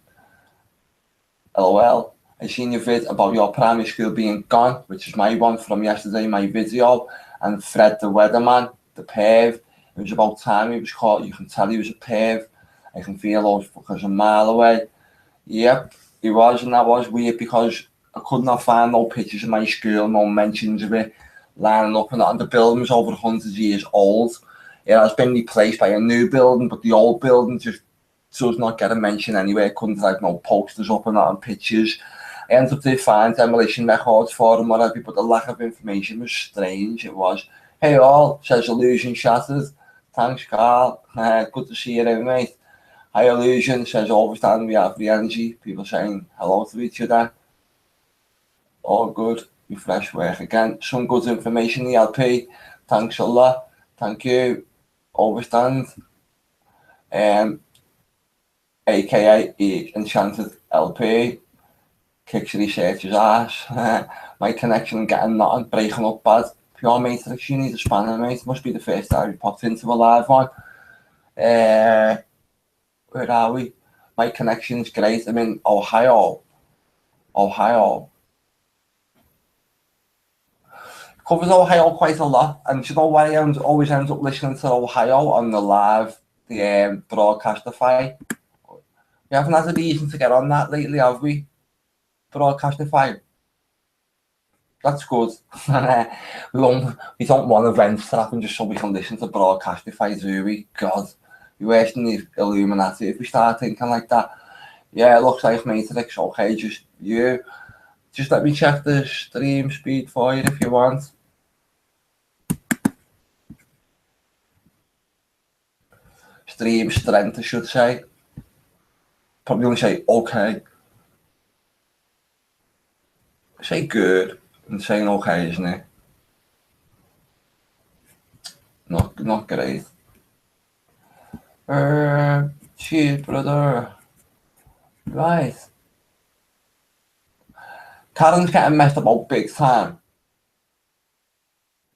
LOL. I seen your vid about your primary school being gone, which is my one from yesterday, my video, and Fred the weatherman, the perv. It was about time he was caught. You can tell he was a perv. I can feel those fuckers a mile away. Yep, he was, and that was weird because I could not find no pictures of my school, no mentions of it lining up, and the building was over 100 years old. It has been replaced by a new building, but the old building just does not get a mention anywhere. Couldn't like no posters up and that and pictures. I ended up to find demolition records for them, whatever, but the lack of information was strange. It was, hey all, says Illusion Shattered. Thanks, Carl. Good to see you there, mate. Hi Illusion, says overstand we have the energy. People saying hello to each other. All good. Refresh work again. Some good information in the LP. Thanks a lot. Thank you. Overstand. AKA Enchanted LP. Kicks researcher's ass. My connection getting nothing, breaking up bad. Pure Matrix, you need a spanner, mate. Must be the first time we popped into a live one. Where are we? My connection's great. I'm in Ohio. Covers Ohio quite a lot, and you know why I always end up listening to Ohio on the live, the Broadcastify. We haven't had a reason to get on that lately, have we? Broadcastify. That's good. we don't want events to happen just so we can listen to Broadcastify, do we? God, we're worse than the Illuminati if we start thinking like that. Yeah, it looks like Matrix. Okay, just let me check the stream speed for you if you want. Stream strength, I should say. Probably only say okay. Say good and saying okay, isn't it? Not great. Cheers, brother. Right. Karen's getting messed about big time.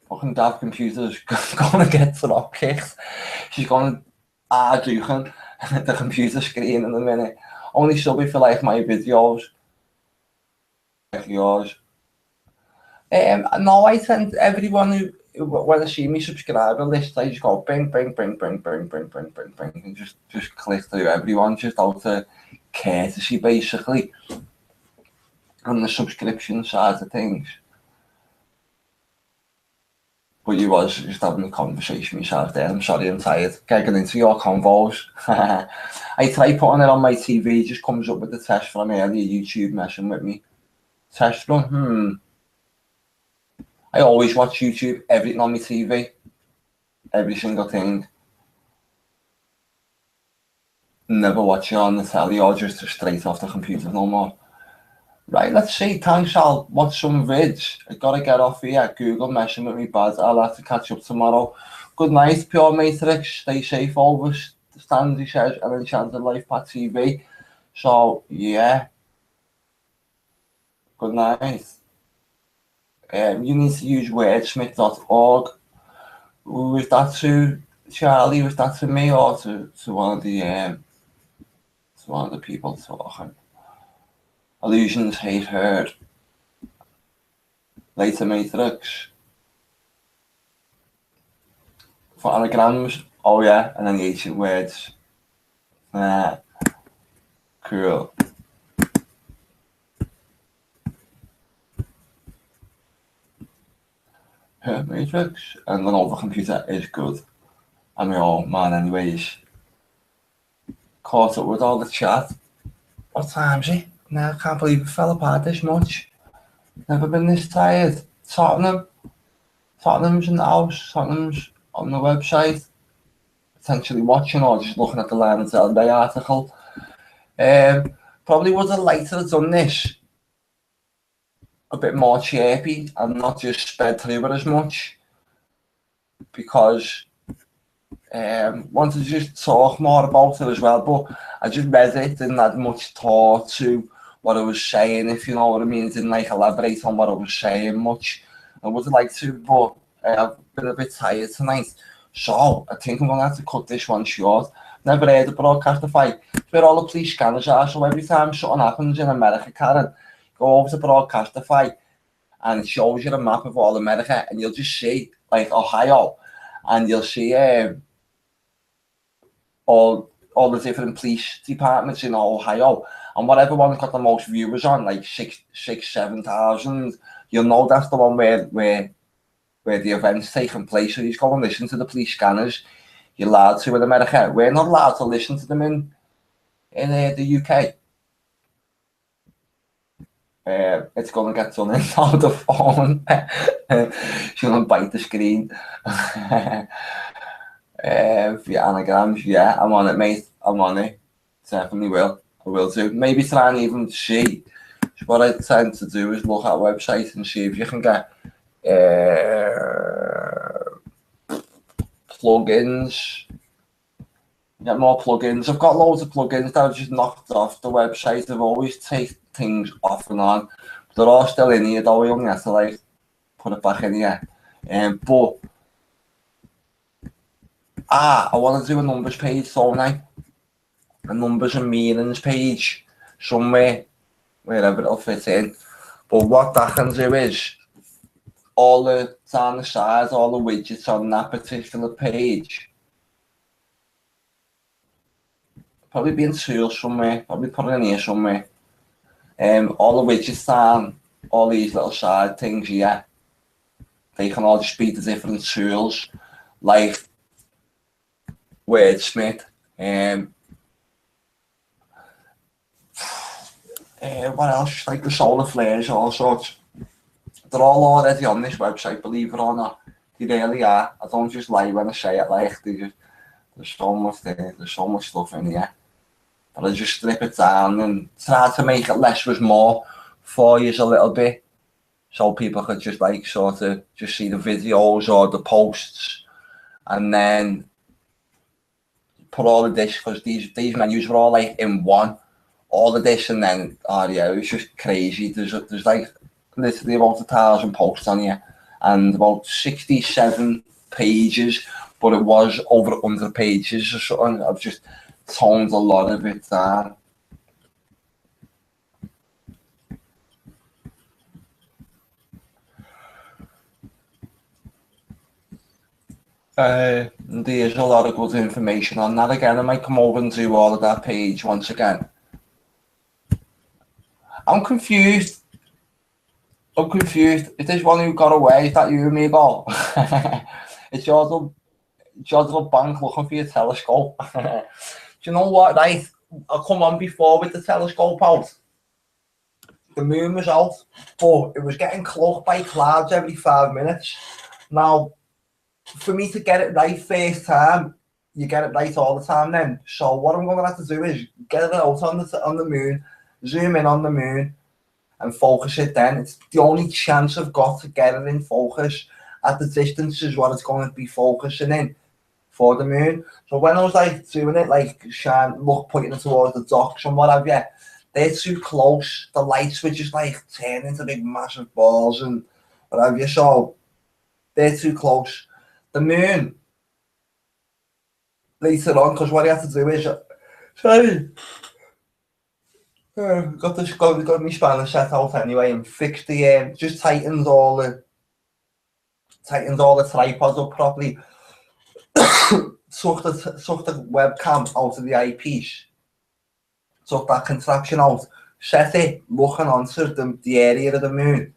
Fucking Dav Computer's gonna get drop kicked. She's gonna argue the computer screen in a minute. Only sub if you like my videos. Like yours. No, I send everyone who when I see me subscriber list, I just go bing, bing, bing, bing, bing, bing, bing, bing, bing, and just click through everyone just out of courtesy, basically. On the subscription side of things. But you was just having a conversation myself there. I'm sorry, I'm tired. Getting into your convos. I try putting it on my TV, just comes up with the test from earlier YouTube messing with me. Test run, I always watch YouTube, everything on my TV. Every single thing. Never watch it on the telly or just straight off the computer no more. Right, let's see. Thanks, I'll watch some vids. I gotta get off here. Google messing with me bad. I'll have to catch up tomorrow. Good night, Pure Matrix. Stay safe, always. Stanley says, and Enchanted LifePath TV. So, yeah. Good night. You need to use wordsmith.org. Was that to Charlie? Was that to me or to one of the people talking? Illusions hate heard. Later Matrix. For anagrams, oh yeah, and then the ancient words. Cool. Matrix, and then all the computer is good. I'm your old man anyways. Caught up with all the chat. What time's it? Now I can't believe it fell apart this much. Never been this tired. Tottenham's in the house. Tottenham's on the website. Potentially watching or just looking at the Lana Del Rey article. Probably would have liked to have done this a bit more chirpy and not just sped through it as much, because wanted to just talk more about it as well, but I just read it, didn't add much thought to what I was saying, if you know what I mean. Didn't like elaborate on what I was saying much. I would have liked to, but I've been a bit tired tonight, so I think I'm gonna have to cut this one short. Never heard of Broadcastify. It's where all the police scanners are, so every time something happens in America, Karen, go over to Broadcastify and it shows you a map of all America, and you'll just see like Ohio, and you'll see all the different police departments in Ohio, and whatever one's got the most viewers on, like 7,000, you'll know that's the one where the event's taking place. So you just go and listen to the police scanners. You're allowed to in America. We're not allowed to listen to them in the UK. It's gonna get done in on the phone. She's gonna bite the screen. For your anagrams, yeah, I'm on it, mate. I'm on it. Definitely will. I will do. Maybe try and even see. What I tend to do is look at a website and see if you can get plugins. Get more plugins. I've got loads of plugins that I've just knocked off the website. I've always taken things off and on. They're all still in here though. We only have to like put it back in here. But I want to do a numbers page, don't I? A numbers and meanings page somewhere, wherever it'll fit in. But what that can do is all the down the sides, all the widgets on that particular page, probably be in tools somewhere, probably put it in here somewhere. All the widgets down, all these little side things here, they can all just be the different tools, like Wordsmith. What else? Like the solar flares, all sorts. They're all already on this website, believe it or not. They really are. I don't just lie when I say it, like there's so much there, there's so much stuff in here. But I just strip it down and try to make it less was more for you a little bit, so people could just like sort of just see the videos or the posts, and then put all of this, because these menus were all like in one, all of this, and then it was just crazy. There's like literally about 1,000 posts on here and about 67 pages, but it was over 100 pages or something. I've just toned a lot of it down. There's a lot of good information on that. Again, I might come over and do all of that page once again. I'm confused. Is this one who got away? Is that you, amigo? It's your little bank looking for your telescope. Do you know what, right? I come on before with the telescope out. The moon was out, but it was getting cloaked by clouds every 5 minutes. Now, for me to get it right first time, you get it right all the time then. So what I'm going to have to do is get it out on the moon, zoom in on the moon, and focus it then. It's the only chance I've got to get it in focus at the distance is what it's going to be focusing in for the moon. So when I was like doing it, like pointing it towards the docks and what have you, they're too close. The lights were just like turning into big massive balls and what have you. So they're too close. The moon later on, because what you have to do is got my spanner set out anyway and fixed the just tightened all the tripods up properly. took the webcam out of the eyepiece, took that contraption out, set it looking onto the area of the moon,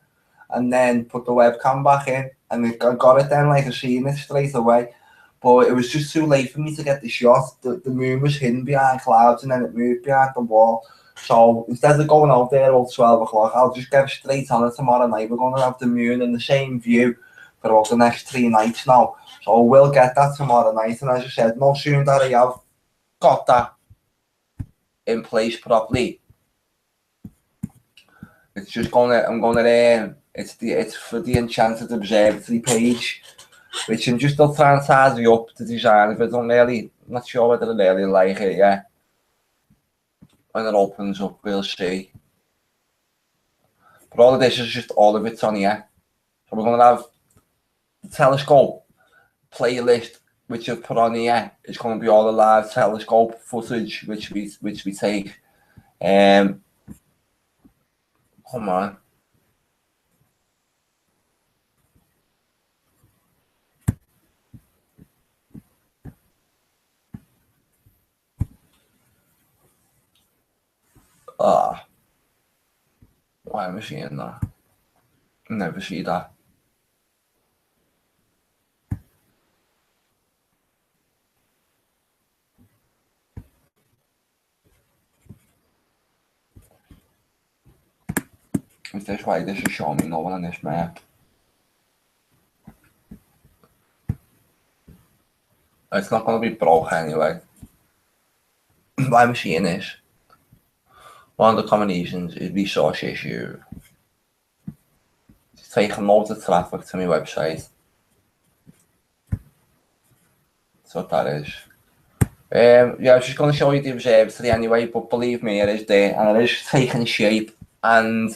and then put the webcam back in, and I got it then, like I seen it straight away. But it was just too late for me to get the shot. The moon was hidden behind clouds and then it moved behind the wall. So instead of going out there about 12 o'clock, I'll just get straight on it tomorrow night. We're going to have the moon in the same view for about the next 3 nights now. So we'll get that tomorrow night. And as I said, no sooner that I have got that in place properly. It's just gonna it's for the Enchanted Observatory page, which I'm just still trying to tidy up the design of it. Not sure whether I really like it yet. When it opens up, we'll see. But all of this is just all of it's on here. So we're gonna have the telescope playlist, which I've put on here. It's gonna be all the live telescope footage which we take. Come on. Why am I seeing that? Never see that. Is this why this is showing me no one on this map? It's not gonna be broke anyway. Why am I seeing this? One of the combinations is resource issue. It's taking loads of traffic to my website. That's what that is. Yeah, I was just going to show you the observatory anyway, but believe me, it is there and it is taking shape. And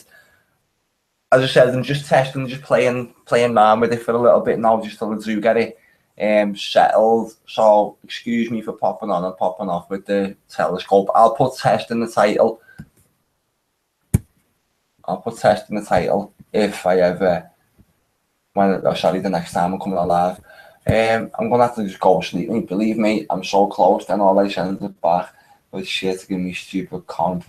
as I said, I'm just testing, just playing around with it for a little bit now, just till I do get it settled. So excuse me for popping on and popping off with the telescope. I'll put test in the title. If I ever, the next time I'm coming alive. I'm gonna have to just go to sleep. Believe me, I'm so close. Then all I send it back with shit to give me stupid comp.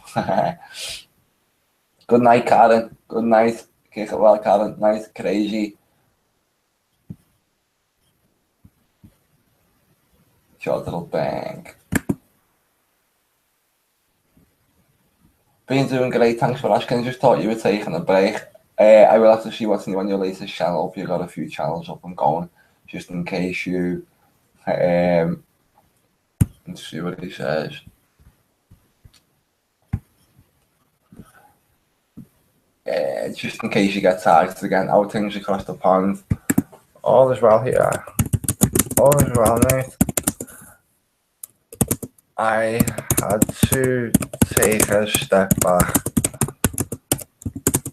Good night, Karen. Good night. Kick it well, Karen. Night, crazy. Short little bang. Been doing great, thanks for asking. Just thought you were taking a break. I will have to see what's new on your latest channel. If you've got a few channels up and going, just in case you. Let's see what he says. Just in case you get targeted again, how things across the pond. All is well here. All is well, mate. I had to take a step back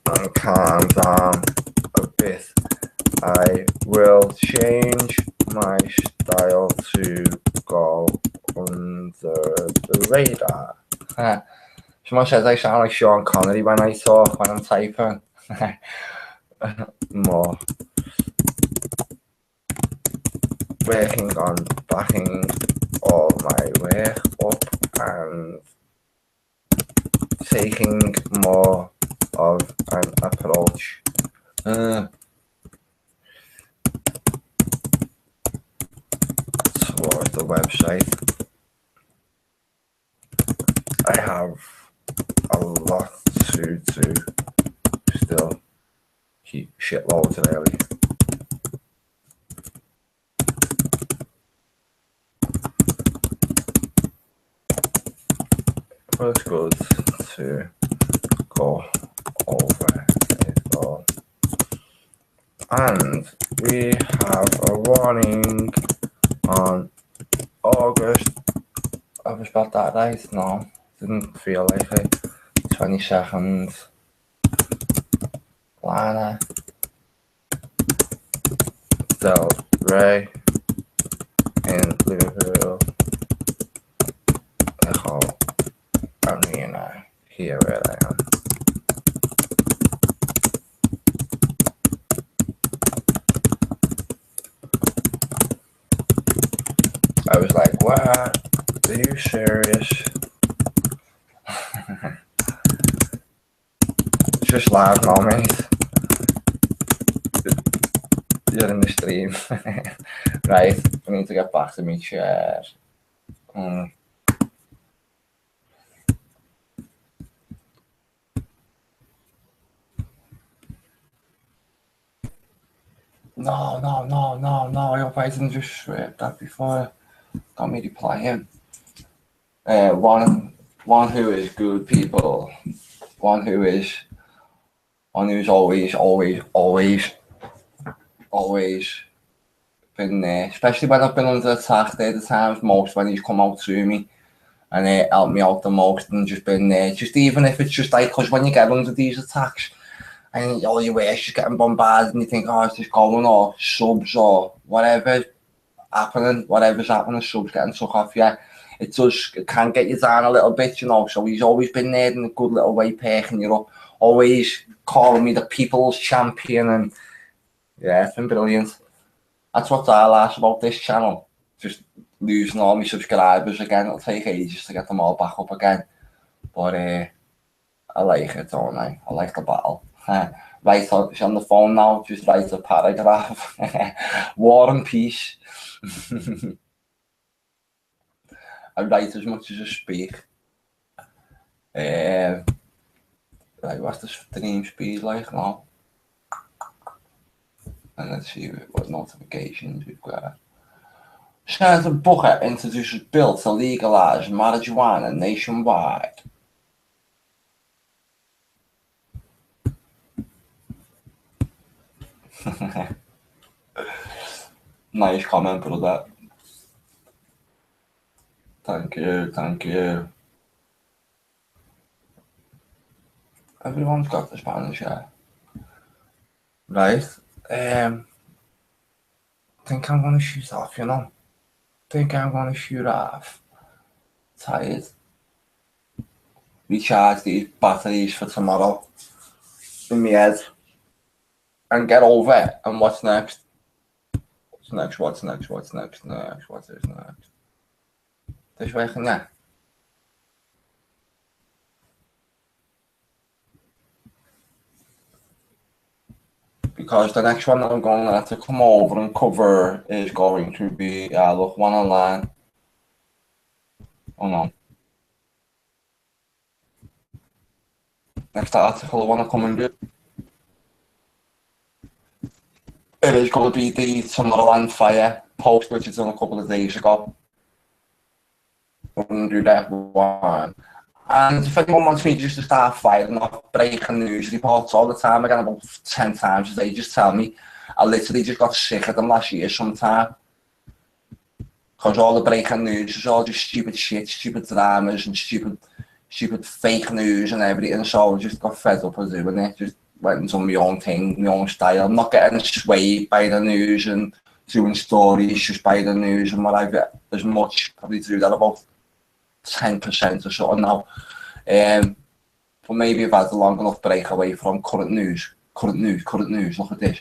and calm down a bit. I will change my style to go under the radar. Someone says I sound like Sean Connery when I talk, when I'm typing. More. Working on backing all my work up and taking more of an approach. Towards the website. I have a lot to do still. Keep shitloads really. But it's good to go over it all. And we have a warning on August. I was about that right? No, didn't feel like it. 22nd. Lana Del Rey in Liverpool. Arena. Here where I am. I was like, what? Are you serious? Just live now, mate. You're in the stream. Right, I need to get back to my chair. No. I hope I didn't just swear that before. Got me replying. One One who is good people. One who's always been there. Especially when I've been under attack, they're the times most when he's come out to me and helped me out the most and just been there. Just even if it's just like, because when you get under these attacks and all your work's just getting bombarded and you think, oh, it's just going, or subs or whatever's happening, subs getting took off you. It can get you down a little bit, you know. So he's always been there in a good little way, perking you up, always calling me the people's champion, and yeah, it's been brilliant. That's what I like about this channel. Just losing all my subscribers again. It'll take ages to get them all back up again. But I like it, don't I? I like the battle. Write on the phone now, just write a paragraph. War and peace. I write as much as I speak. Right, what's the stream speed like now? And let's see what notifications we've got. Senator Booker introduces bill to legalize marijuana nationwide. Nice comment, brother. Thank you. Everyone's got the Spanish, yeah. Right. I think I'm gonna shoot off, you know. Tired. Recharge these batteries for tomorrow in my head and get over it. And what's next? What's next? This way, yeah. Because the next one that I'm going to have to come over and cover is going to be, look, one online. Oh no. Next article I want to come and do. It is going to be the Tomorrowland Fire post, which is done a couple of days ago. I'm going to do that one. And if anyone wants me just to start firing off breaking news reports all the time, again about 10 times a day, just tell me. I literally just got sick of them last year sometime. Because all the breaking news is all just stupid shit, stupid dramas and stupid fake news and everything. So I just got fed up of doing it. Just went into my own thing, my own style. I'm not getting swayed by the news and doing stories just by the news and what I've got as much. Probably do that about 10% or something now. But maybe I've had a long enough break away from current news. Look at this.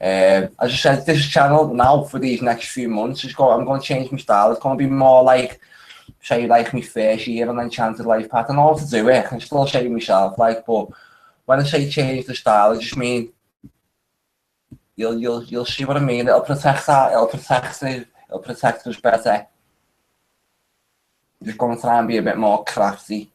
As I said, this channel now for these next few months I'm going to change my style. It's going to be more like, say, like my first year on Enchanted LifePath. I know how to do it. I can still say myself, like, but when I say change the style, I just mean you'll see what I mean. It'll protect that. It'll protect us better. Just going to try and be a bit more crafty.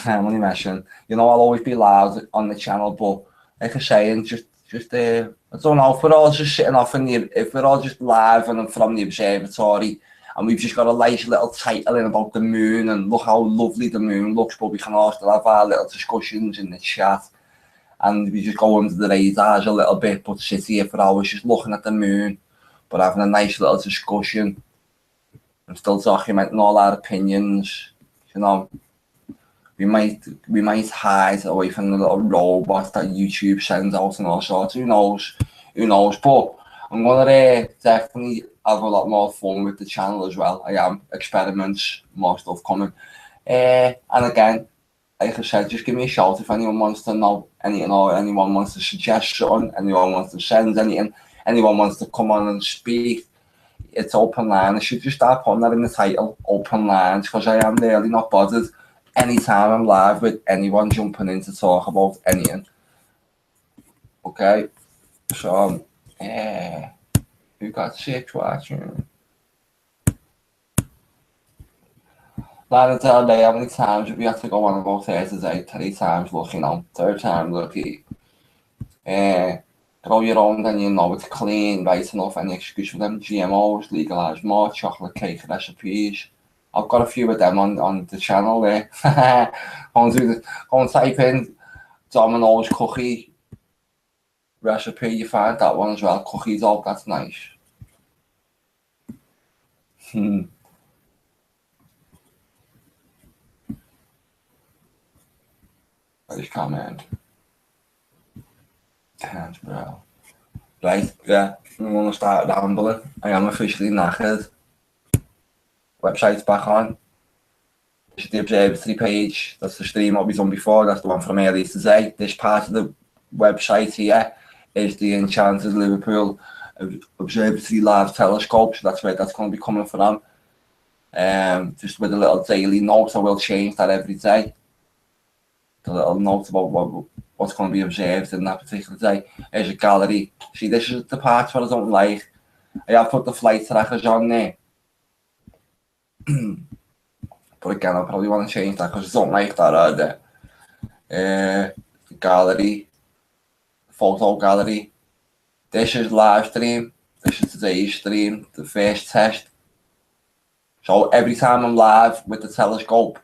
I'm only messing. You know, I'll always be loud on the channel, but like I say, and just I don't know, if we're all just sitting off if we're all just live and from the observatory, and we've just got a nice little title in about the moon and look how lovely the moon looks, but we can all still have our little discussions in the chat, and we just go under the radars a little bit, but sit here for hours just looking at the moon, but having a nice little discussion and still documenting all our opinions, you know. We might hide away from the little robots that YouTube sends out and all sorts. Who knows? But I'm gonna definitely have a lot more fun with the channel as well. I am experiments, more stuff coming. And again, like I said, just give me a shout if anyone wants to know anything, or anyone wants to suggest something, anyone wants to send anything, anyone wants to come on and speak. It's open line. I should just start putting that in the title, open lines, because I am really not bothered. Anytime I'm live with anyone jumping in to talk about anything. Okay, so we've got 6 watching. Lana Del Rey, how many times have we had to go on about her today? 3 times lucky now, 3rd time lucky. Grow your own, then you know it's clean, right enough, any excuse for them. GMOs, legalise more, chocolate cake recipes. I've got a few of them on the channel there. Go and type in Domino's cookie recipe, you find that one as well. Cookies, oh, that's nice. Nice comment. Thanks, bro. Right, yeah, I'm gonna start rambling. I am officially knackered. Website's back on. This is the observatory page. That's the stream what we've done before. That's the one from earlier today. This part of the website here is the Enchanted Liverpool Observatory Live Telescope. So that's where that's going to be coming from. Just with a little daily note. I will change that every day. The little note about what's going to be observed in that particular day. There's a gallery. See, this is the part where I don't like. I have put the flight trackers on there. But again, I probably want to change that because I don't like that either. The gallery, photo gallery. This is live stream. This is today's stream, the first test. So every time I'm live with the telescope,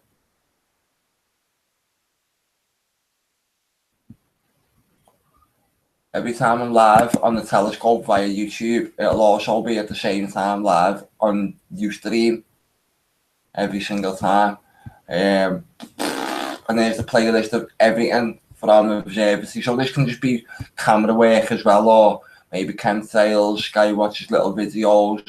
every time I'm live on the telescope via YouTube, it'll also be at the same time live on Ustream. Every single time. And there's the playlist of everything from the observatory. So this can just be camera work as well, or maybe chemtrails, Sky watches little videos,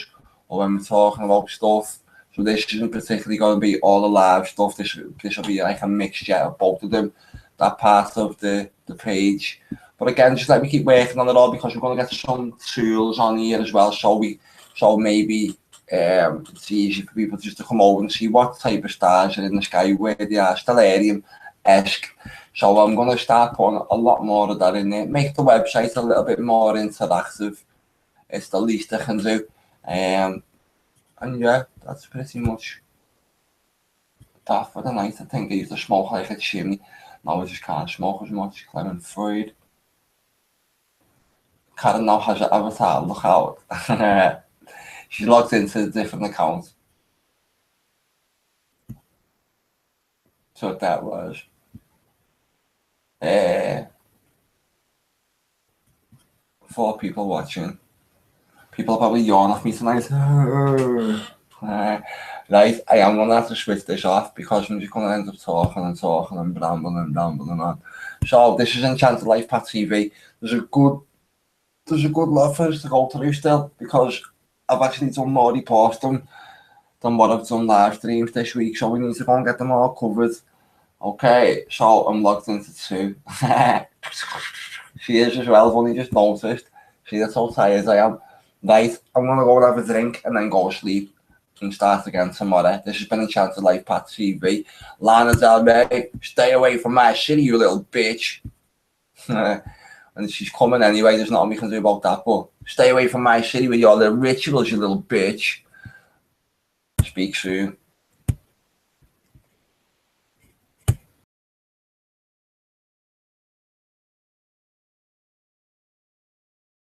or when we're talking about stuff. So this isn't particularly going to be all the live stuff. This will be like a mixture of both of them, that part of the page. But again, just let me keep working on it all because we're going to get some tools on here as well. So maybe it's easy for people just to come over and see what type of stars are in the sky, where they are, stellarium-esque. So I'm going to start putting a lot more of that in there, make the website a little bit more interactive. It's the least I can do. And yeah, that's pretty much that for the night. I think I used to smoke like a chimney. Now I just can't smoke as much. Clement Freud. Karen now has an avatar, look out. She logged into a different account. So that was 4 people watching. People are probably yawning off me tonight. Right, I am gonna have to switch this off because I'm just gonna end up talking and rambling on. So this is Enchanted LifePath TV. There's a good lot for us to go through still because I've actually done more reports than what I've done live streams this week, so we need to go and get them all covered. Okay, so I'm logged into 2. She is as well, I've only just noticed. See, that's how tired I am. Right, I'm gonna go and have a drink and then go to sleep and start again tomorrow. This has been Enchanted LifePath TV. Lana Del Rey, stay away from my city, you little bitch. And she's coming anyway, there's nothing we can do about that, but stay away from my city with your little rituals, you little bitch. Speak soon.